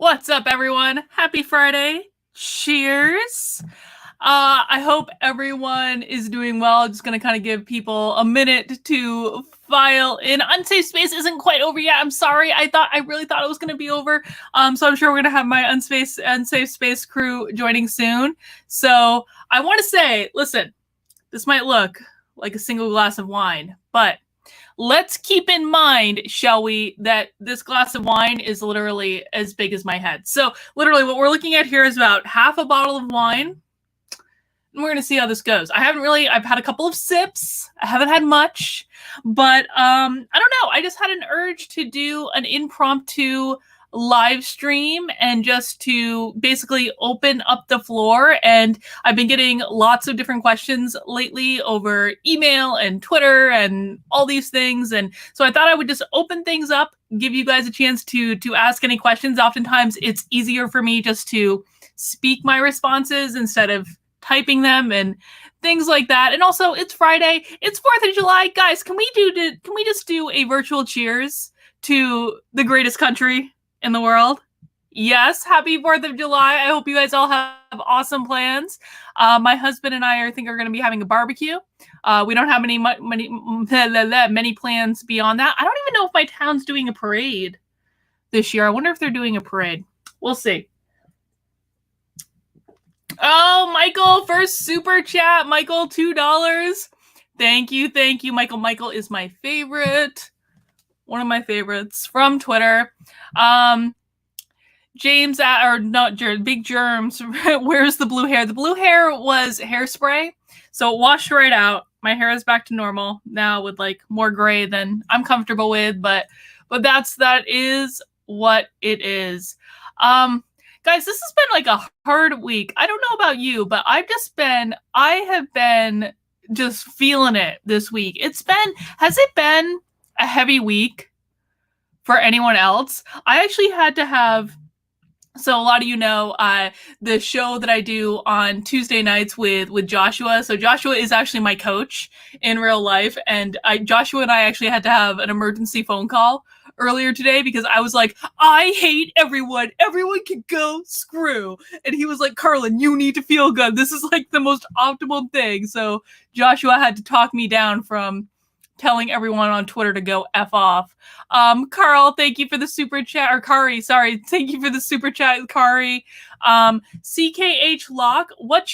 What's up, everyone? Happy Friday. Cheers. I hope everyone is doing well. Just going to kind of give people a minute to file in. Unsafe Space isn't quite over yet. I'm sorry. I really thought it was going to be over. So I'm sure we're going to have my Unsafe Space crew joining soon. So I want to say, listen, this might look like a single glass of wine, but let's keep in mind, shall we, that this glass of wine is literally as big as my head. So literally what we're looking at here is about half a bottle of wine. And we're going to see how this goes. I've had a couple of sips. I haven't had much, but I don't know. I just had an urge to do an impromptu live stream and just to basically open up the floor. And I've been getting lots of different questions lately over email and Twitter and all these things. And so I thought I would just open things up, give you guys a chance to ask any questions. Oftentimes it's easier for me just to speak my responses instead of typing them and things like that. And also it's Friday, it's 4th of July. Guys, can we just do a virtual cheers to the greatest country in the world? Yes, happy 4th of July. I hope you guys all have awesome plans. My husband and I are going to be having a barbecue. We don't have many plans beyond that. I don't even know if my town's doing a parade this year. I wonder if they're doing a parade. We'll see. Oh, Michael, first super chat. Michael, $2. Thank you, Michael. Michael is my favorite. One of my favorites from Twitter. James, Big Germs, where's the blue hair? The blue hair was hairspray, so it washed right out. My hair is back to normal now with like more gray than I'm comfortable with, but that is what it is. Guys, this has been like a hard week. I don't know about you, but I have been just feeling it this week. Has it been a heavy week for anyone else? I actually had to have, so a lot of you know, the show that I do on Tuesday nights with Joshua. So Joshua is actually my coach in real life. And Joshua and I actually had to have an emergency phone call earlier today because I was like, I hate everyone. Everyone can go screw. And he was like, Carlin, you need to feel good. This is like the most optimal thing. So Joshua had to talk me down from telling everyone on Twitter to go F off. Carl, thank you for the super chat. Or Kari, sorry. Thank you for the super chat, Kari. CKH Lock, what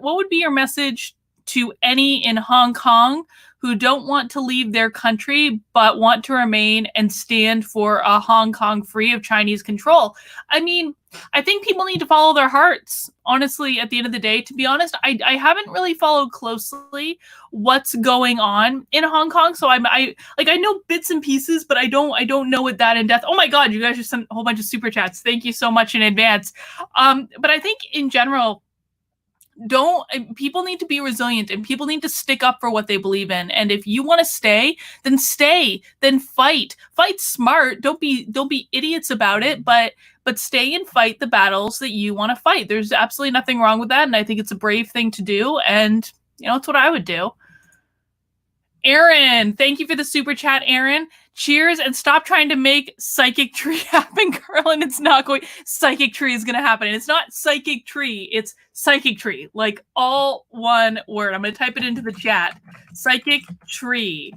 would be your message to any in Hong Kong who don't want to leave their country but want to remain and stand for a Hong Kong free of Chinese control? I mean, I think people need to follow their hearts. Honestly, at the end of the day, to be honest, I haven't really followed closely what's going on in Hong Kong. So I know bits and pieces, but I don't know it that in depth. Oh my God, you guys just sent a whole bunch of super chats. Thank you so much in advance. But I think in general, people need to be resilient and people need to stick up for what they believe in. And if you want to stay, then fight smart. Don't be idiots about it, but stay and fight the battles that you want to fight. There's absolutely nothing wrong with that. And I think it's a brave thing to do. And it's what I would do. Aaron, thank you for the super chat, Aaron. Cheers, and stop trying to make psychic tree happen, Carlin. It's not going. Psychic tree is going to happen. And it's not psychic tree. It's psychic tree. Like all one word. I'm going to type it into the chat. Psychic tree.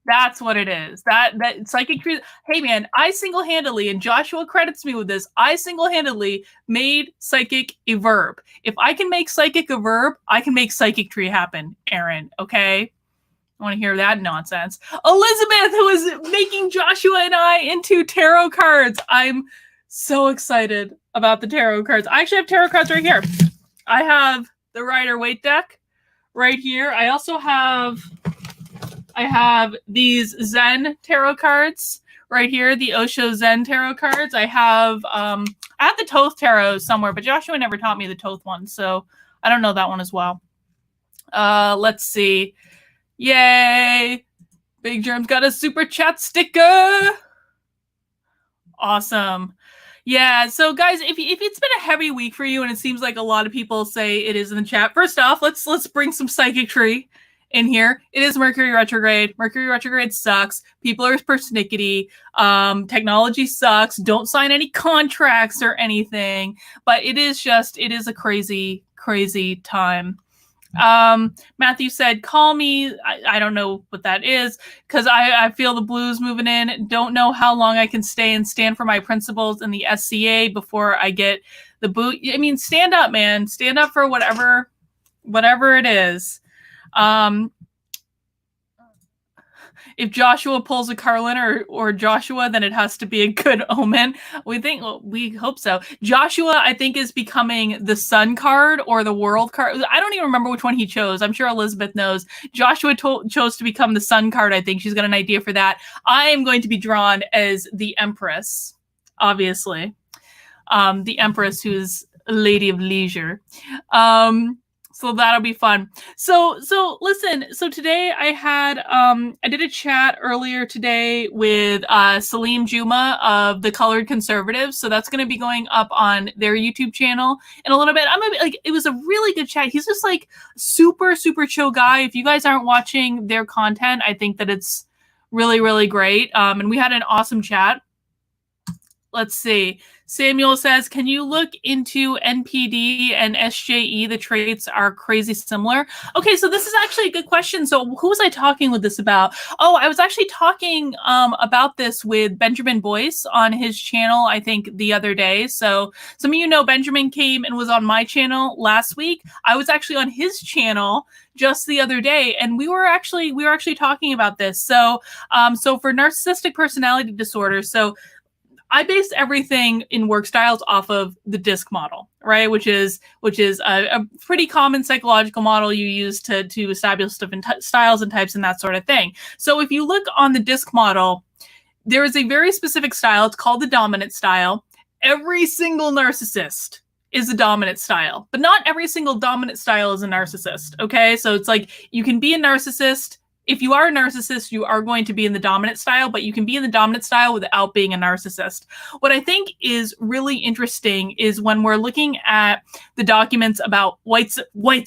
That's what it is. That psychic tree. Hey man, I single-handedly, and Joshua credits me with this, I single-handedly made psychic a verb. If I can make psychic a verb, I can make psychic tree happen, Aaron. Okay? I want to hear that nonsense. Elizabeth, who is making Joshua and I into tarot cards. I'm so excited about the tarot cards. I actually have tarot cards right here. I have the Rider-Waite deck right here. I also have these Zen tarot cards right here, the Osho Zen tarot cards. I have the Thoth tarot somewhere, but Joshua never taught me the Thoth one, so I don't know that one as well. Let's see. Yay! Big Germ's got a super chat sticker. Awesome. Yeah, so guys, if it's been a heavy week for you and it seems like a lot of people say it is in the chat, first off, let's bring some psychic tree in here. It is Mercury retrograde. Mercury retrograde sucks. People are persnickety. Technology sucks. Don't sign any contracts or anything. But it is a crazy, crazy time. Matthew said, call me. I don't know what that is because I feel the blues moving in. Don't know how long I can stay and stand for my principles in the SCA before I get the boot. I mean, stand up, man. Stand up for whatever it is. If Joshua pulls a Carlin or Joshua, then it has to be a good omen. We hope so. Joshua, I think, is becoming the Sun card or the World card. I don't even remember which one he chose. I'm sure Elizabeth knows. Joshua chose to become the Sun card. I think she's got an idea for that. I am going to be drawn as the Empress, obviously. The Empress, who's a lady of leisure. So that'll be fun. So listen, so today I did a chat earlier today with Salim Juma of the Colored Conservatives. So that's going to be going up on their YouTube channel in a little bit. It was a really good chat. He's just like super, super chill guy. If you guys aren't watching their content, I think that it's really, really great. And we had an awesome chat. Let's see. Samuel says, can you look into NPD and SJE? The traits are crazy similar. Okay, so this is actually a good question. So who was I talking with this about? Oh, I was actually talking about this with Benjamin Boyce on his channel, I think, the other day. So some of you know Benjamin came and was on my channel last week. I was actually on his channel just the other day, and we were actually talking about this. So so for narcissistic personality disorder, so I base everything in work styles off of the DISC model, right? Which is a pretty common psychological model you use to establish different styles and types and that sort of thing. So if you look on the DISC model, there is a very specific style. It's called the dominant style. Every single narcissist is a dominant style, but not every single dominant style is a narcissist, okay? So it's like you can be a narcissist. If you are a narcissist, you are going to be in the dominant style, but you can be in the dominant style without being a narcissist. What I think is really interesting is when we're looking at the documents about white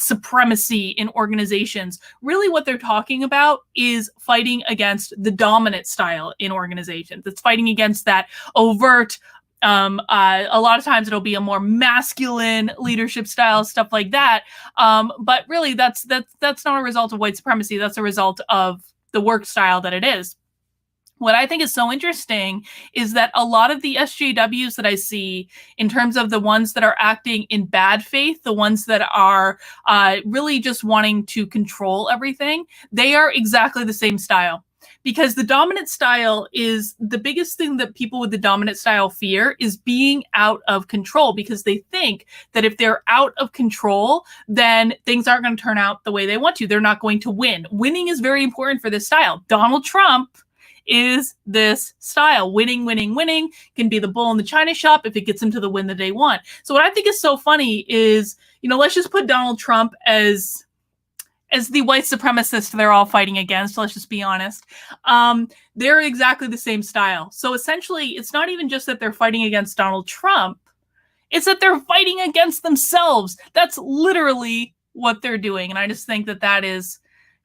supremacy in organizations, really what they're talking about is fighting against the dominant style in organizations. It's fighting against that overt, a lot of times it'll be a more masculine leadership style, stuff like that. But really that's not a result of white supremacy. That's a result of the work style that it is. What I think is so interesting is that a lot of the SJWs that I see in terms of the ones that are acting in bad faith, the ones that are really just wanting to control everything, they are exactly the same style. Because the dominant style is the biggest thing that people with the dominant style fear is being out of control, because they think that if they're out of control, then things aren't going to turn out the way they want to. They're not going to win. Winning is very important for this style. Donald Trump is this style. Winning, winning, winning can be the bull in the china shop if it gets them to the win that they want. So what I think is so funny is, let's just put Donald Trump as the white supremacist they're all fighting against. Let's just be honest. They're exactly the same style. So essentially, it's not even just that they're fighting against Donald Trump. It's that they're fighting against themselves. That's literally what they're doing. And I just think that that is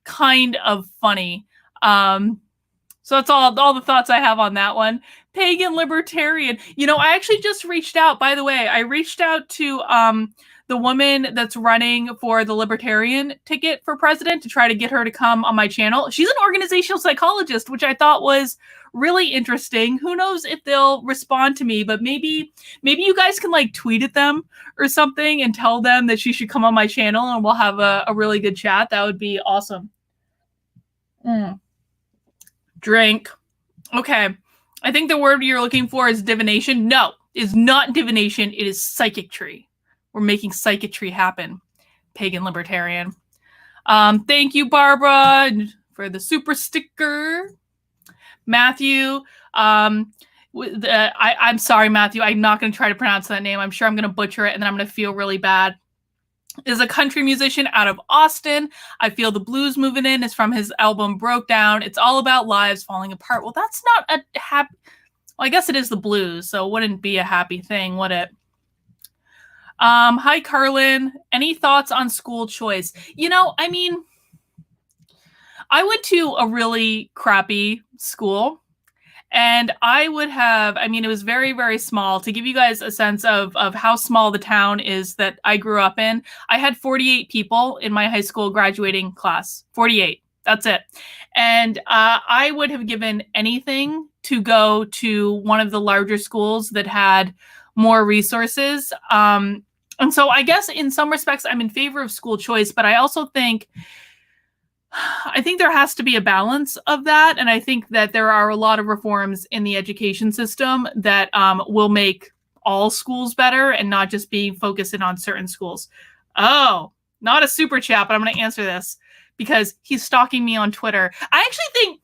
kind of funny. So that's all the thoughts I have on that one. Pagan libertarian. I actually just reached out, by the way. I reached out to the woman that's running for the libertarian ticket for president to try to get her to come on my channel. She's an organizational psychologist, which I thought was really interesting. Who knows if they'll respond to me, but maybe you guys can tweet at them or something and tell them that she should come on my channel and we'll have a really good chat. That would be awesome. Drink. Okay. I think the word you're looking for is divination. No, it's not divination. It is psychicry. We're making psychicry happen. Pagan libertarian. Thank you, Barbara, for the super sticker. Matthew. I'm sorry, Matthew. I'm not going to try to pronounce that name. I'm sure I'm going to butcher it, and then I'm going to feel really bad. Is a country musician out of Austin. I feel the blues moving in is from his album Broke Down. It's all about lives falling apart. Well, that's not a happy... Well, I guess it is the blues, so it wouldn't be a happy thing, would it? Hi, Carlin. Any thoughts on school choice? I went to a really crappy school. And I would have, I mean, it was very, very small. To give you guys a sense of how small the town is that I grew up in, I had 48 people in my high school graduating class. 48. That's it. And I would have given anything to go to one of the larger schools that had more resources. And so I guess in some respects, I'm in favor of school choice, but I also think there has to be a balance of that. And I think that there are a lot of reforms in the education system that will make all schools better and not just being focused in on certain schools. Oh, not a super chat, but I'm going to answer this because he's stalking me on Twitter. I actually think,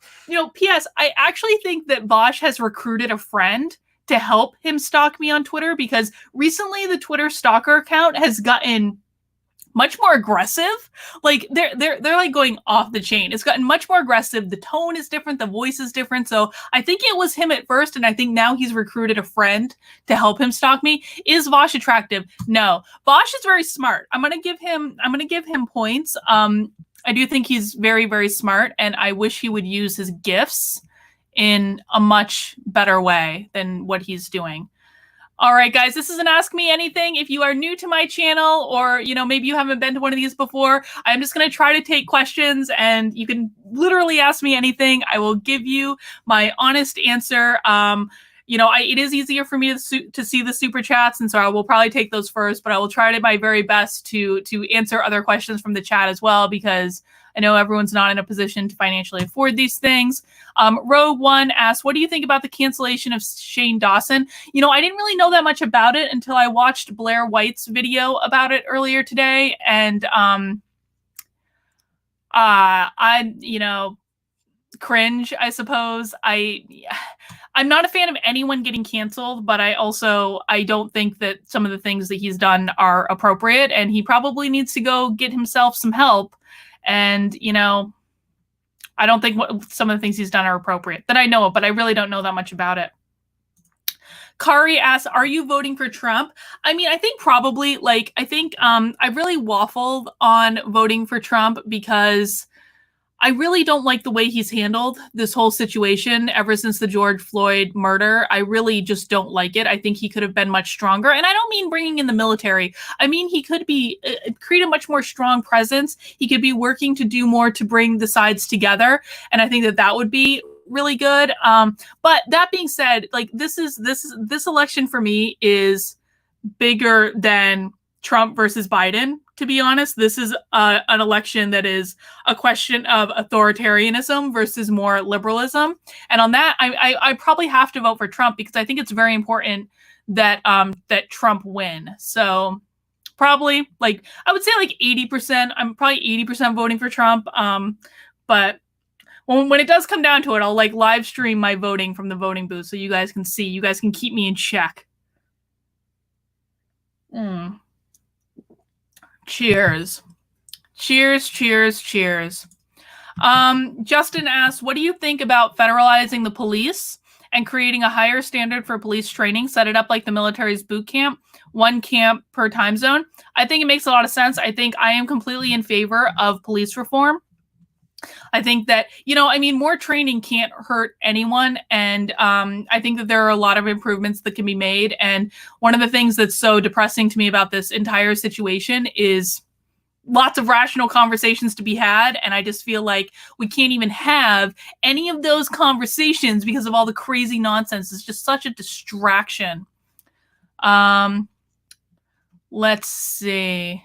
P.S., I actually think that Vosh has recruited a friend to help him stalk me on Twitter because recently the Twitter stalker account has gotten much more aggressive. Like they're like going off the chain. It's gotten much more aggressive. The tone is different. The voice is different. So I think it was him at first, and I think now he's recruited a friend to help him stalk me. Is Vosh attractive? No. Vosh is very smart. I'm gonna give him points. I do think he's very, very smart, and I wish he would use his gifts in a much better way than what he's doing. All right, guys, this is an Ask Me Anything. If you are new to my channel or, maybe you haven't been to one of these before, I'm just going to try to take questions and you can literally ask me anything. I will give you my honest answer. It is easier for me to see the super chats, and so I will probably take those first, but I will try my very best to answer other questions from the chat as well, because I know everyone's not in a position to financially afford these things. Rogue One asks, what do you think about the cancellation of Shane Dawson? I didn't really know that much about it until I watched Blair White's video about it earlier today. And cringe, I suppose. I'm not a fan of anyone getting canceled, but I don't think that some of the things that he's done are appropriate, and he probably needs to go get himself some help. And, I don't think some of the things he's done are appropriate that I know of, but I really don't know that much about it. Kari asks, are you voting for Trump? I mean, I think probably, I really waffled on voting for Trump because I really don't like the way he's handled this whole situation ever since the George Floyd murder. I really just don't like it. I think he could have been much stronger. And I don't mean bringing in the military. I mean, he could be create a much more strong presence. He could be working to do more to bring the sides together. And I think that would be really good. But that being said, this election for me is bigger than Trump versus Biden. To be honest, this is an election that is a question of authoritarianism versus more liberalism. And on that, I probably have to vote for Trump because I think it's very important that Trump win. So probably I would say 80%. I'm probably 80% voting for Trump. But when it does come down to it, I'll live stream my voting from the voting booth so you guys can see. You guys can keep me in check. Cheers. Cheers, cheers, cheers. Justin asks, what do you think about federalizing the police and creating a higher standard for police training, set it up like the military's boot camp, one camp per time zone? I think it makes a lot of sense. I think I am completely in favor of police reform. I think that, more training can't hurt anyone. And I think that there are a lot of improvements that can be made. And one of the things that's so depressing to me about this entire situation is lots of rational conversations to be had. And I just feel like we can't even have any of those conversations because of all the crazy nonsense. It's just such a distraction. Let's see.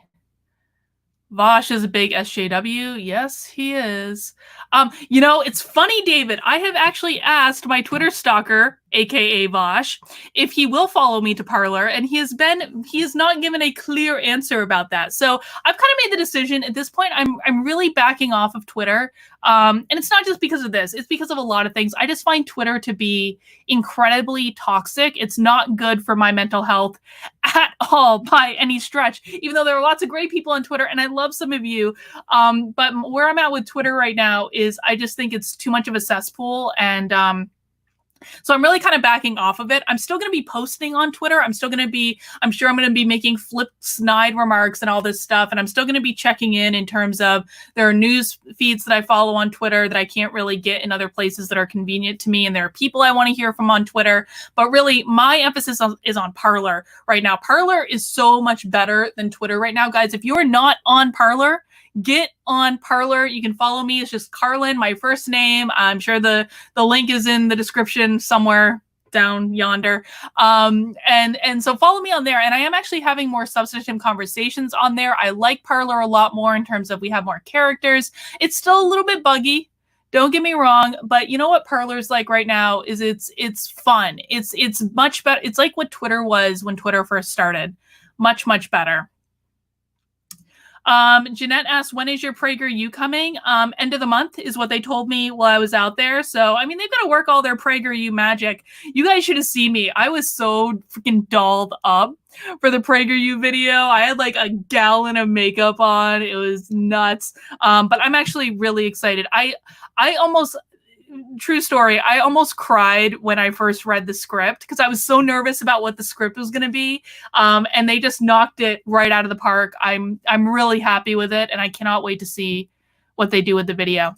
Vosh is a big SJW. Yes, he is. It's funny, David. I have actually asked my Twitter stalker, aka Vosh, if he will follow me to Parler, and he has not given a clear answer about that. So I've kind of made the decision at this point. I'm really backing off of Twitter. And it's not just because of this. It's because of a lot of things. I just find Twitter to be incredibly toxic. It's not good for my mental health at all by any stretch, even though there are lots of great people on Twitter, and I love some of you. But where I'm at with Twitter right now is I just think it's too much of a cesspool, and So I'm really kind of backing off of it. I'm still going to be posting on Twitter. I'm sure I'm going to be making flip snide remarks and all this stuff. And I'm still going to be checking in terms of there are news feeds that I follow on Twitter that I can't really get in other places that are convenient to me. And there are people I want to hear from on Twitter. But really, my emphasis is on Parler right now. Parler is so much better than Twitter right now. Guys, if you're not on Parler, get on Parler. You can follow me. It's just Carlin, my first name. I'm sure the link is in the description somewhere down yonder. And so follow me on there. And I am actually having more substantive conversations on there. I like Parler a lot more in terms of we have more characters. It's still a little bit buggy. Don't get me wrong, but you know what Parler's like right now is it's fun. It's much better. It's like what Twitter was when Twitter first started. Much, much better. Jeanette asked, when is your PragerU coming? End of the month is what they told me while I was out there. So, I mean, they've got to work all their PragerU magic. You guys should have seen me. I was so freaking dolled up for the PragerU video. I had like a gallon of makeup on. It was nuts. But I'm actually really excited. I almost... True story. I almost cried when I first read the script because I was so nervous about what the script was going to be. And they just knocked it right out of the park. I'm really happy with it, and I cannot wait to see what they do with the video.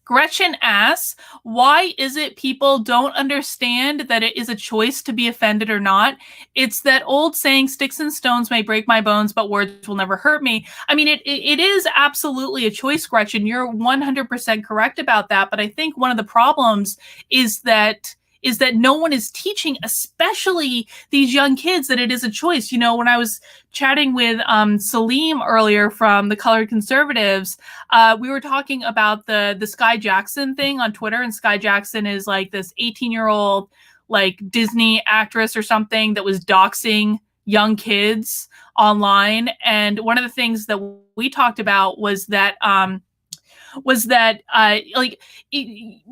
Gretchen asks, why is it people don't understand that it is a choice to be offended or not? It's that old saying, sticks and stones may break my bones, but words will never hurt me. I mean, it is absolutely a choice, Gretchen. You're 100% correct about that. But I think one of the problems is that no one is teaching, especially these young kids, that it is a choice. You know, when I was chatting with Salim earlier from the Colored Conservatives, we were talking about the Sky Jackson thing on Twitter. And Sky Jackson is like this 18-year-old like Disney actress or something that was doxing young kids online. And one of the things that we talked about was that the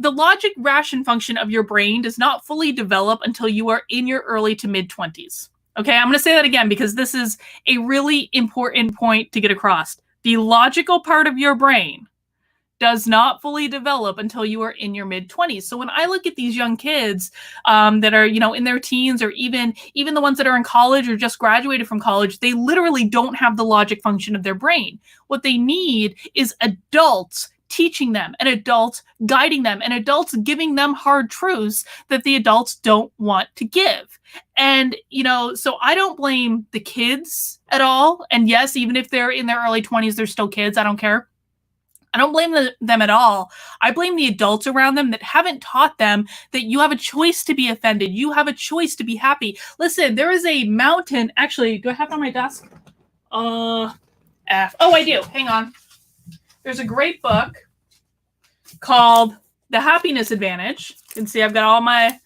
logic ration function of your brain does not fully develop until you are in your early to mid 20s. Okay, I'm going to say that again because this is a really important point to get across. The logical part of your brain does not fully develop until you are in your mid 20s. So when I look at these young kids that are, you know, in their teens, or even the ones that are in college or just graduated from college, they literally don't have the logic function of their brain. What they need is adults teaching them and adults guiding them and adults giving them hard truths that the adults don't want to give. And, you know, so I don't blame the kids at all. And yes, even if they're in their early 20s, they're still kids. I don't care. I don't blame them at all. I blame the adults around them that haven't taught them that you have a choice to be offended. You have a choice to be happy. Listen, there is a mountain. Actually, do I have it on my desk? F. Oh, I do. Hang on. There's a great book called The Happiness Advantage. You can see I've got all my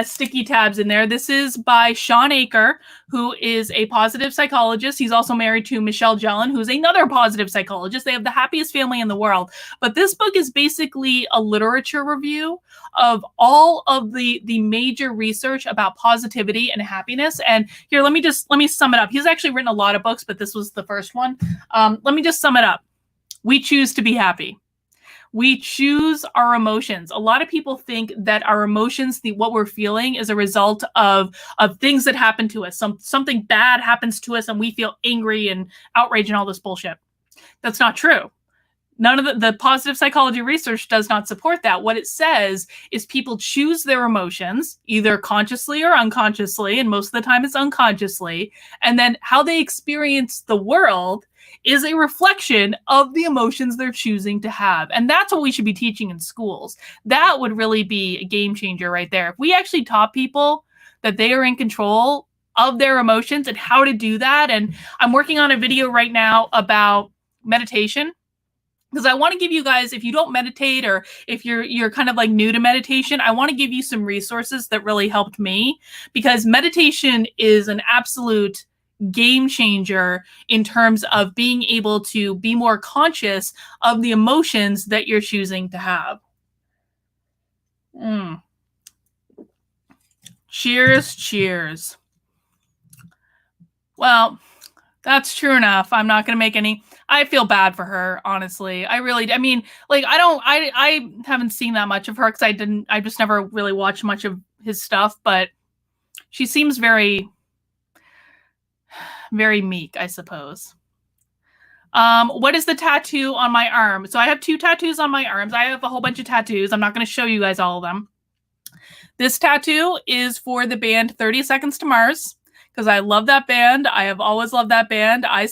sticky tabs in there. This is by Sean Aker, who is a positive psychologist. He's also married to Michelle Jellin, who's another positive psychologist. They have the happiest family in the world. But this book is basically a literature review of all of the major research about positivity and happiness. And here, let me sum it up. He's actually written a lot of books, but this was the first one. Let me just sum it up. We choose to be happy. We choose our emotions. A lot of people think that our emotions, what we're feeling, is a result of things that happen to us. Something bad happens to us and we feel angry and outraged and all this bullshit. That's not true. None of the positive psychology research does not support that. What it says is people choose their emotions, either consciously or unconsciously, and most of the time it's unconsciously, and then how they experience the world is a reflection of the emotions they're choosing to have. And that's what we should be teaching in schools. That would really be a game changer right there. If we actually taught people that they are in control of their emotions and how to do that. And I'm working on a video right now about meditation, because I want to give you guys, if you don't meditate or if you're kind of like new to meditation, I want to give you some resources that really helped me, because meditation is an absolute game changer in terms of being able to be more conscious of the emotions that you're choosing to have. Cheers, cheers. Well, That's true enough. I'm not going to make any. I feel bad for her, honestly. I mean, like, I haven't seen that much of her because I just never really watched much of his stuff, but she seems very, very meek, I suppose. What is the tattoo on my arm? So I have 2 tattoos on my arms. I have a whole bunch of tattoos. I'm not going to show you guys all of them. This tattoo is for the band 30 Seconds to Mars because I love that band. I have always loved that band. I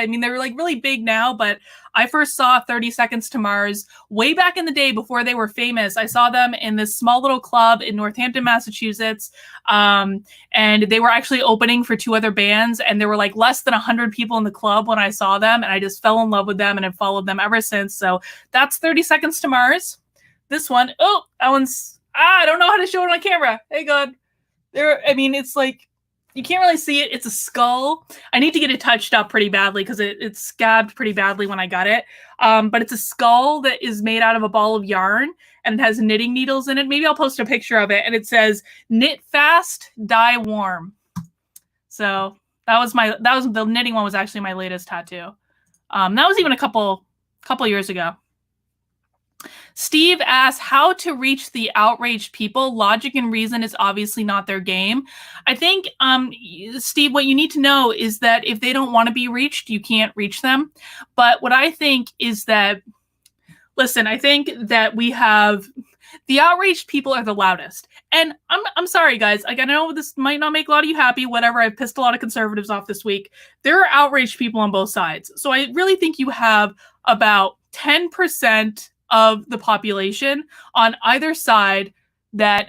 mean, they're like really big now, but I first saw 30 Seconds to Mars way back in the day before they were famous. I saw them in this small little club in Northampton, Massachusetts. And they were actually opening for 2 other bands. And there were like less than 100 people in the club when I saw them. And I just fell in love with them and have followed them ever since. So that's 30 Seconds to Mars. This one, oh, that one's, I don't know how to show it on camera. Hey, God. I mean, it's like, you can't really see it. It's a skull. I need to get it touched up pretty badly because it scabbed pretty badly when I got it. But it's a skull that is made out of a ball of yarn and it has knitting needles in it. Maybe I'll post a picture of it. And it says, knit fast, dye warm. So that was the knitting one was actually my latest tattoo. That was even a couple years ago. Steve asks how to reach the outraged people. Logic and reason is obviously not their game. I think, Steve, what you need to know is that if they don't want to be reached, you can't reach them. But what I think is that, listen, I think that we have the outraged people are the loudest. And I'm sorry, guys. Like, I know this might not make a lot of you happy, whatever. I've pissed a lot of conservatives off this week. There are outraged people on both sides. So I really think you have about 10% of the population on either side that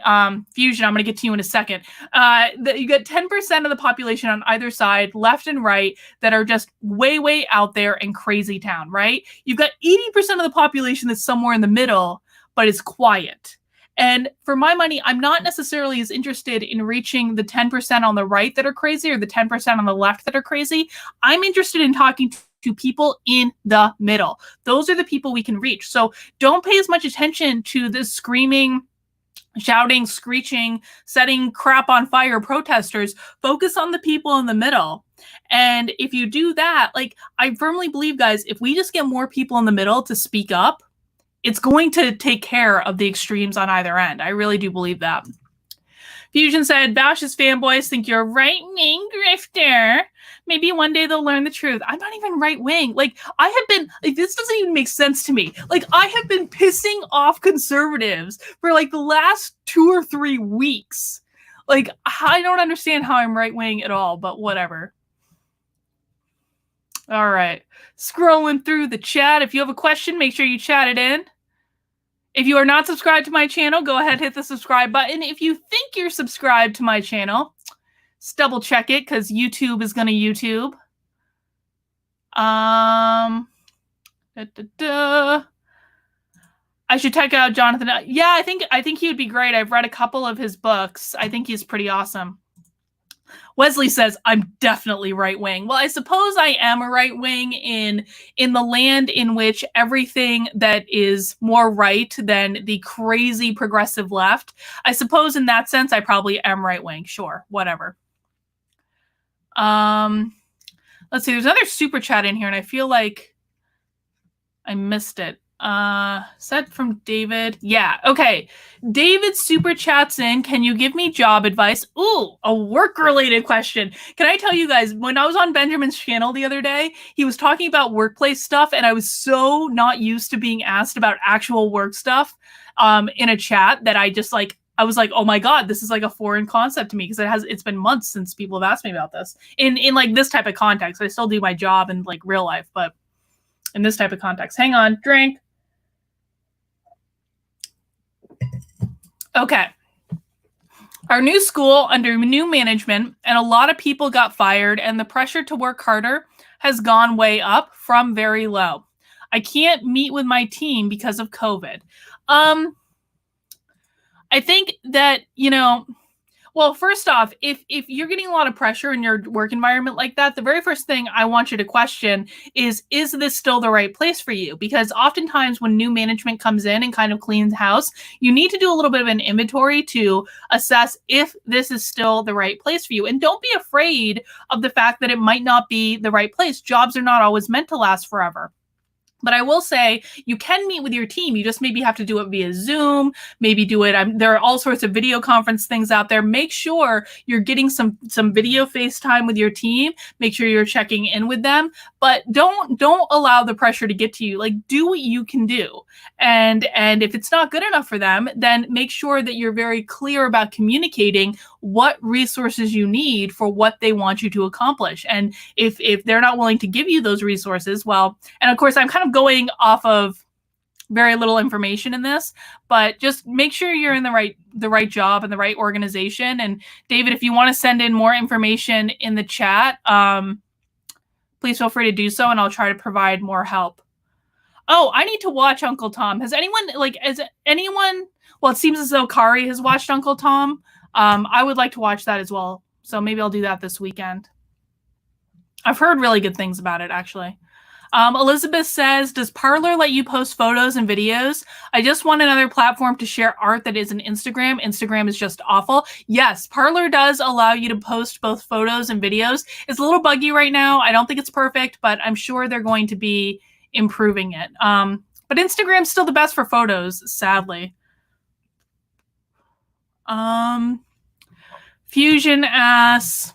Fusion, I'm going to get to you in a second, that you get 10% of the population on either side, left and right, that are just way out there in crazy town, right? You've got 80% of the population that's somewhere in the middle, but is quiet. And for my money, I'm not necessarily as interested in reaching the 10% on the right that are crazy or the 10% on the left that are crazy. I'm interested in talking to people in the middle. Those are the people we can reach. So don't pay as much attention to the screaming, shouting, screeching, setting crap on fire protesters. Focus on the people in the middle. And if you do that, like, I firmly believe, guys, if we just get more people in the middle to speak up, it's going to take care of the extremes on either end. I really do believe that. Fusion said, Bash's fanboys think you're a right-wing grifter. Maybe one day they'll learn the truth. I'm not even right-wing. Like, I have been, like, this doesn't even make sense to me. Like, I have been pissing off conservatives for, like, the last 2 or 3 weeks. Like, I don't understand how I'm right-wing at all, but whatever. All right. Scrolling through the chat. If you have a question, make sure you chat it in. If you are not subscribed to my channel, go ahead, hit the subscribe button. If you think you're subscribed to my channel, just double check it because YouTube is going to YouTube. I should check out Jonathan. Yeah, I think he would be great. I've read a couple of his books. I think he's pretty awesome. Wesley says, I'm definitely right-wing. Well, I suppose I am a right-wing in the land in which everything that is more right than the crazy progressive left. I suppose in that sense, I probably am right-wing. Sure, whatever. Let's see. There's another super chat in here, and I feel like I missed it. Set from David. Yeah, okay. David super chats in. Can you give me job advice? Ooh, a work-related question. Can I tell you guys, when I was on Benjamin's channel the other day, he was talking about workplace stuff, and I was so not used to being asked about actual work stuff in a chat that I just like, I was like, oh my God, this is like a foreign concept to me because it's been months since people have asked me about this. In like this type of context. I still do my job in like real life, but in this type of context. Hang on, drink. Okay. Our new school under new management and a lot of people got fired and the pressure to work harder has gone way up from very low. I can't meet with my team because of COVID. I think that, well, Well, first off, if you're getting a lot of pressure in your work environment like that, the very first thing I want you to question is this still the right place for you? Because oftentimes when new management comes in and kind of cleans house, you need to do a little bit of an inventory to assess if this is still the right place for you. And don't be afraid of the fact that it might not be the right place. Jobs are not always meant to last forever. But I will say you can meet with your team. You just maybe have to do it via Zoom, maybe do it. There are all sorts of video conference things out there. Make sure you're getting some video FaceTime with your team. Make sure you're checking in with them, but don't allow the pressure to get to you. Like, do what you can do. And if it's not good enough for them, then make sure that you're very clear about communicating what resources you need for what they want you to accomplish. And if they're not willing to give you those resources, well, and of course I'm kind of going off of very little information in this, but just make sure you're in the right job and the right organization. And David, if you want to send in more information in the chat, please feel free to do so, and I'll try to provide more help. Oh, I need to watch Uncle Tom. Has anyone, well, it seems as though Kari has watched Uncle Tom. I would like to watch that as well. So maybe I'll do that this weekend. I've heard really good things about it, actually. Elizabeth says, does Parler let you post photos and videos? I just want another platform to share art that isn't Instagram. Instagram is just awful. Yes, Parler does allow you to post both photos and videos. It's a little buggy right now. I don't think it's perfect, but I'm sure they're going to be improving it. But Instagram's still the best for photos, sadly. Fusion asks,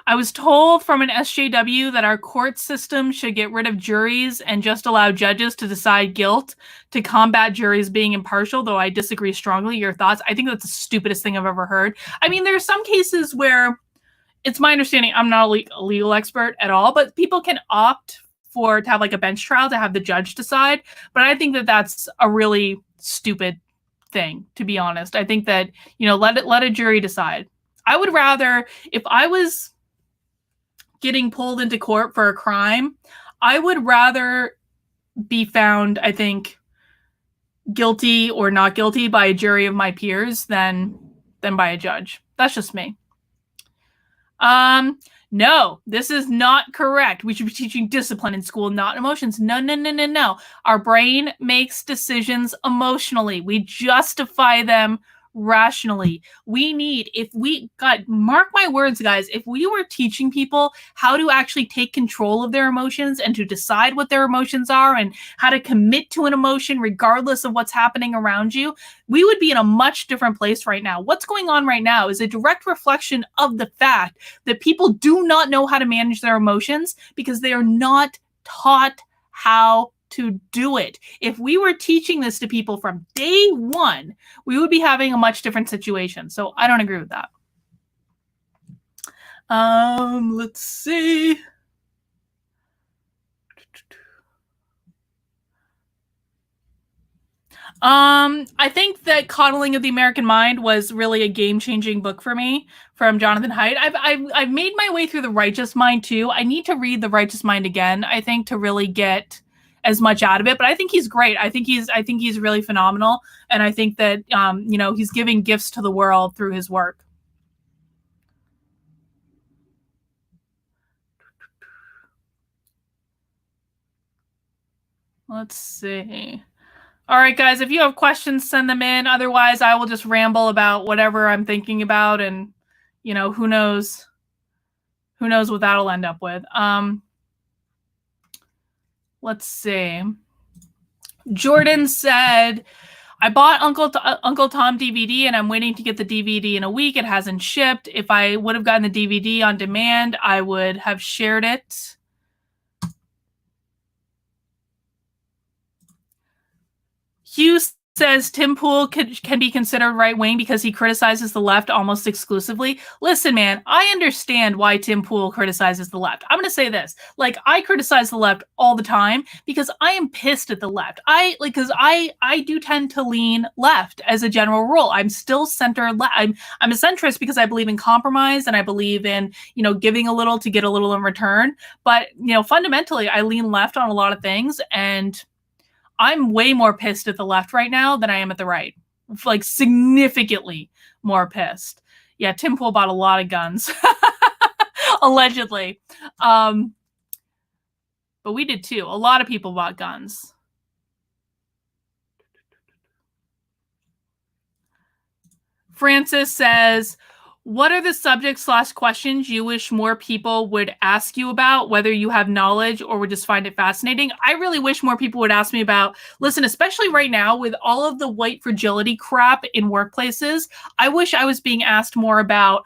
I was told from an SJW that our court system should get rid of juries and just allow judges to decide guilt to combat juries being impartial, though I disagree strongly. Your thoughts? I think that's the stupidest thing I've ever heard. I mean, there are some cases where it's my understanding, I'm not a legal expert at all, but people can opt to have like a bench trial to have the judge decide. But I think that that's a really stupid thing, to be honest. I think that, let a jury decide. I would rather, if I was getting pulled into court for a crime, I would rather be found, I think, guilty or not guilty by a jury of my peers than by a judge. That's just me. No, this is not correct. We should be teaching discipline in school, not emotions. No. Our brain makes decisions emotionally. We justify them rationally. Mark my words, guys, if we were teaching people how to actually take control of their emotions and to decide what their emotions are and how to commit to an emotion regardless of what's happening around you, we would be in a much different place right now. What's going on right now is a direct reflection of the fact that people do not know how to manage their emotions because they are not taught how to do it. If we were teaching this to people from day one, we would be having a much different situation. So I don't agree with that. Let's see. I think that Coddling of the American Mind was really a game-changing book for me from Jonathan Haidt. I've made my way through The Righteous Mind too. I need to read The Righteous Mind again, I think, to really get as much out of it, but I think he's great. I think he's really phenomenal, and I think that he's giving gifts to the world through his work. Let's see. All right, guys, if you have questions, send them in. Otherwise, I will just ramble about whatever I'm thinking about, and who knows what that'll end up with. Let's see. Jordan said, I bought Uncle Tom DVD and I'm waiting to get the DVD in a week. It hasn't shipped. If I would have gotten the DVD on demand, I would have shared it. Hughes says Tim Pool can be considered right-wing because he criticizes the left almost exclusively. Listen, man, I understand why Tim Pool criticizes the left. I'm going to say this. I criticize the left all the time because I am pissed at the left. Because I do tend to lean left as a general rule. I'm still center left. I'm a centrist because I believe in compromise and I believe in, giving a little to get a little in return. But, fundamentally, I lean left on a lot of things, and I'm way more pissed at the left right now than I am at the right. Significantly more pissed. Yeah, Tim Pool bought a lot of guns, allegedly. But we did too. A lot of people bought guns. Francis says, what are the subjects/questions you wish more people would ask you about, whether you have knowledge or would just find it fascinating? I really wish more people would ask me about, listen, especially right now with all of the white fragility crap in workplaces, I wish I was being asked more about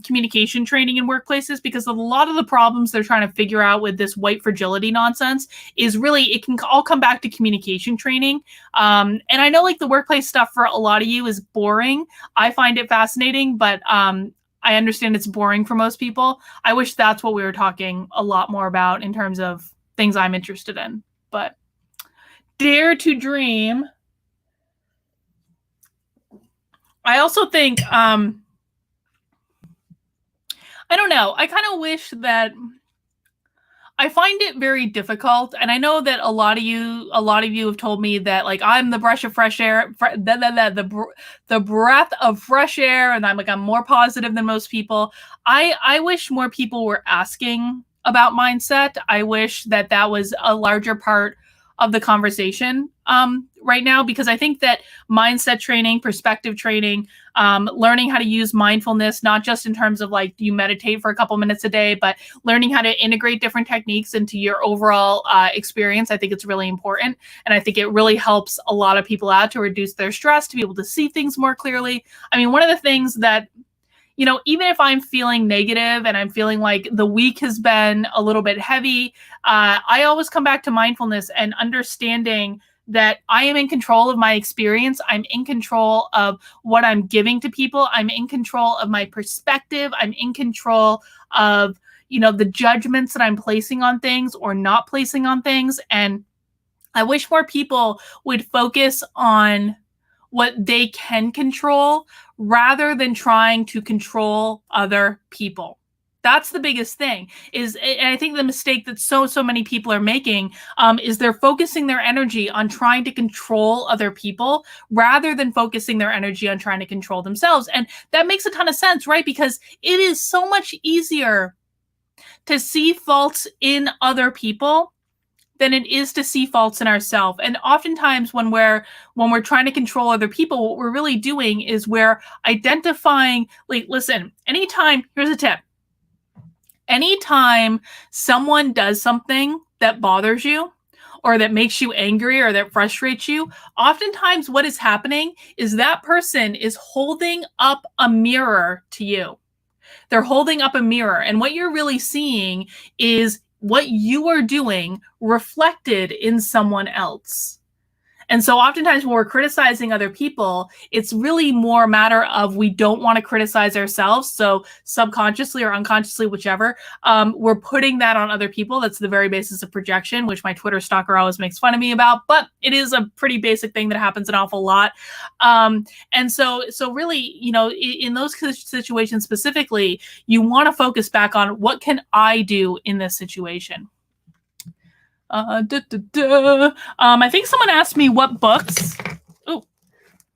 communication training in workplaces, because a lot of the problems they're trying to figure out with this white fragility nonsense is really, it can all come back to communication training. And I know like the workplace stuff for a lot of you is boring. I find it fascinating, but I understand it's boring for most people. I wish that's what we were talking a lot more about in terms of things I'm interested in. But dare to dream. I also think, I don't know. I kind of wish that, I find it very difficult, and I know that a lot of you have told me that like I'm the breath of fresh air, the breath of fresh air, and I'm more positive than most people. I wish more people were asking about mindset. I wish that was a larger part of the conversation right now, because I think that mindset training, perspective training, learning how to use mindfulness, not just in terms of like you meditate for a couple minutes a day, but learning how to integrate different techniques into your overall experience. I think it's really important. And I think it really helps a lot of people out to reduce their stress, to be able to see things more clearly. I mean, one of the things that, you know, even if I'm feeling negative and I'm feeling like the week has been a little bit heavy, I always come back to mindfulness and understanding that I am in control of my experience. I'm in control of what I'm giving to people. I'm in control of my perspective. I'm in control of, you know, the judgments that I'm placing on things or not placing on things. And I wish more people would focus on what they can control rather than trying to control other people. That's the biggest thing. And I think the mistake that so many people are making is they're focusing their energy on trying to control other people rather than focusing their energy on trying to control themselves. And that makes a ton of sense, right? Because it is so much easier to see faults in other people than it is to see faults in ourselves. And oftentimes when we're trying to control other people, what we're really doing is we're identifying, like, listen, anytime, here's a tip. Anytime someone does something that bothers you or that makes you angry or that frustrates you, oftentimes what is happening is that person is holding up a mirror to you. They're holding up a mirror, and what you're really seeing is what you are doing reflected in someone else. And so oftentimes when we're criticizing other people, it's really more a matter of we don't want to criticize ourselves. So subconsciously or unconsciously, whichever, we're putting that on other people. That's the very basis of projection, which my Twitter stalker always makes fun of me about. But it is a pretty basic thing that happens an awful lot. And so really, you know, in those situations specifically, you want to focus back on what can I do in this situation? I think someone asked me what books. Oh,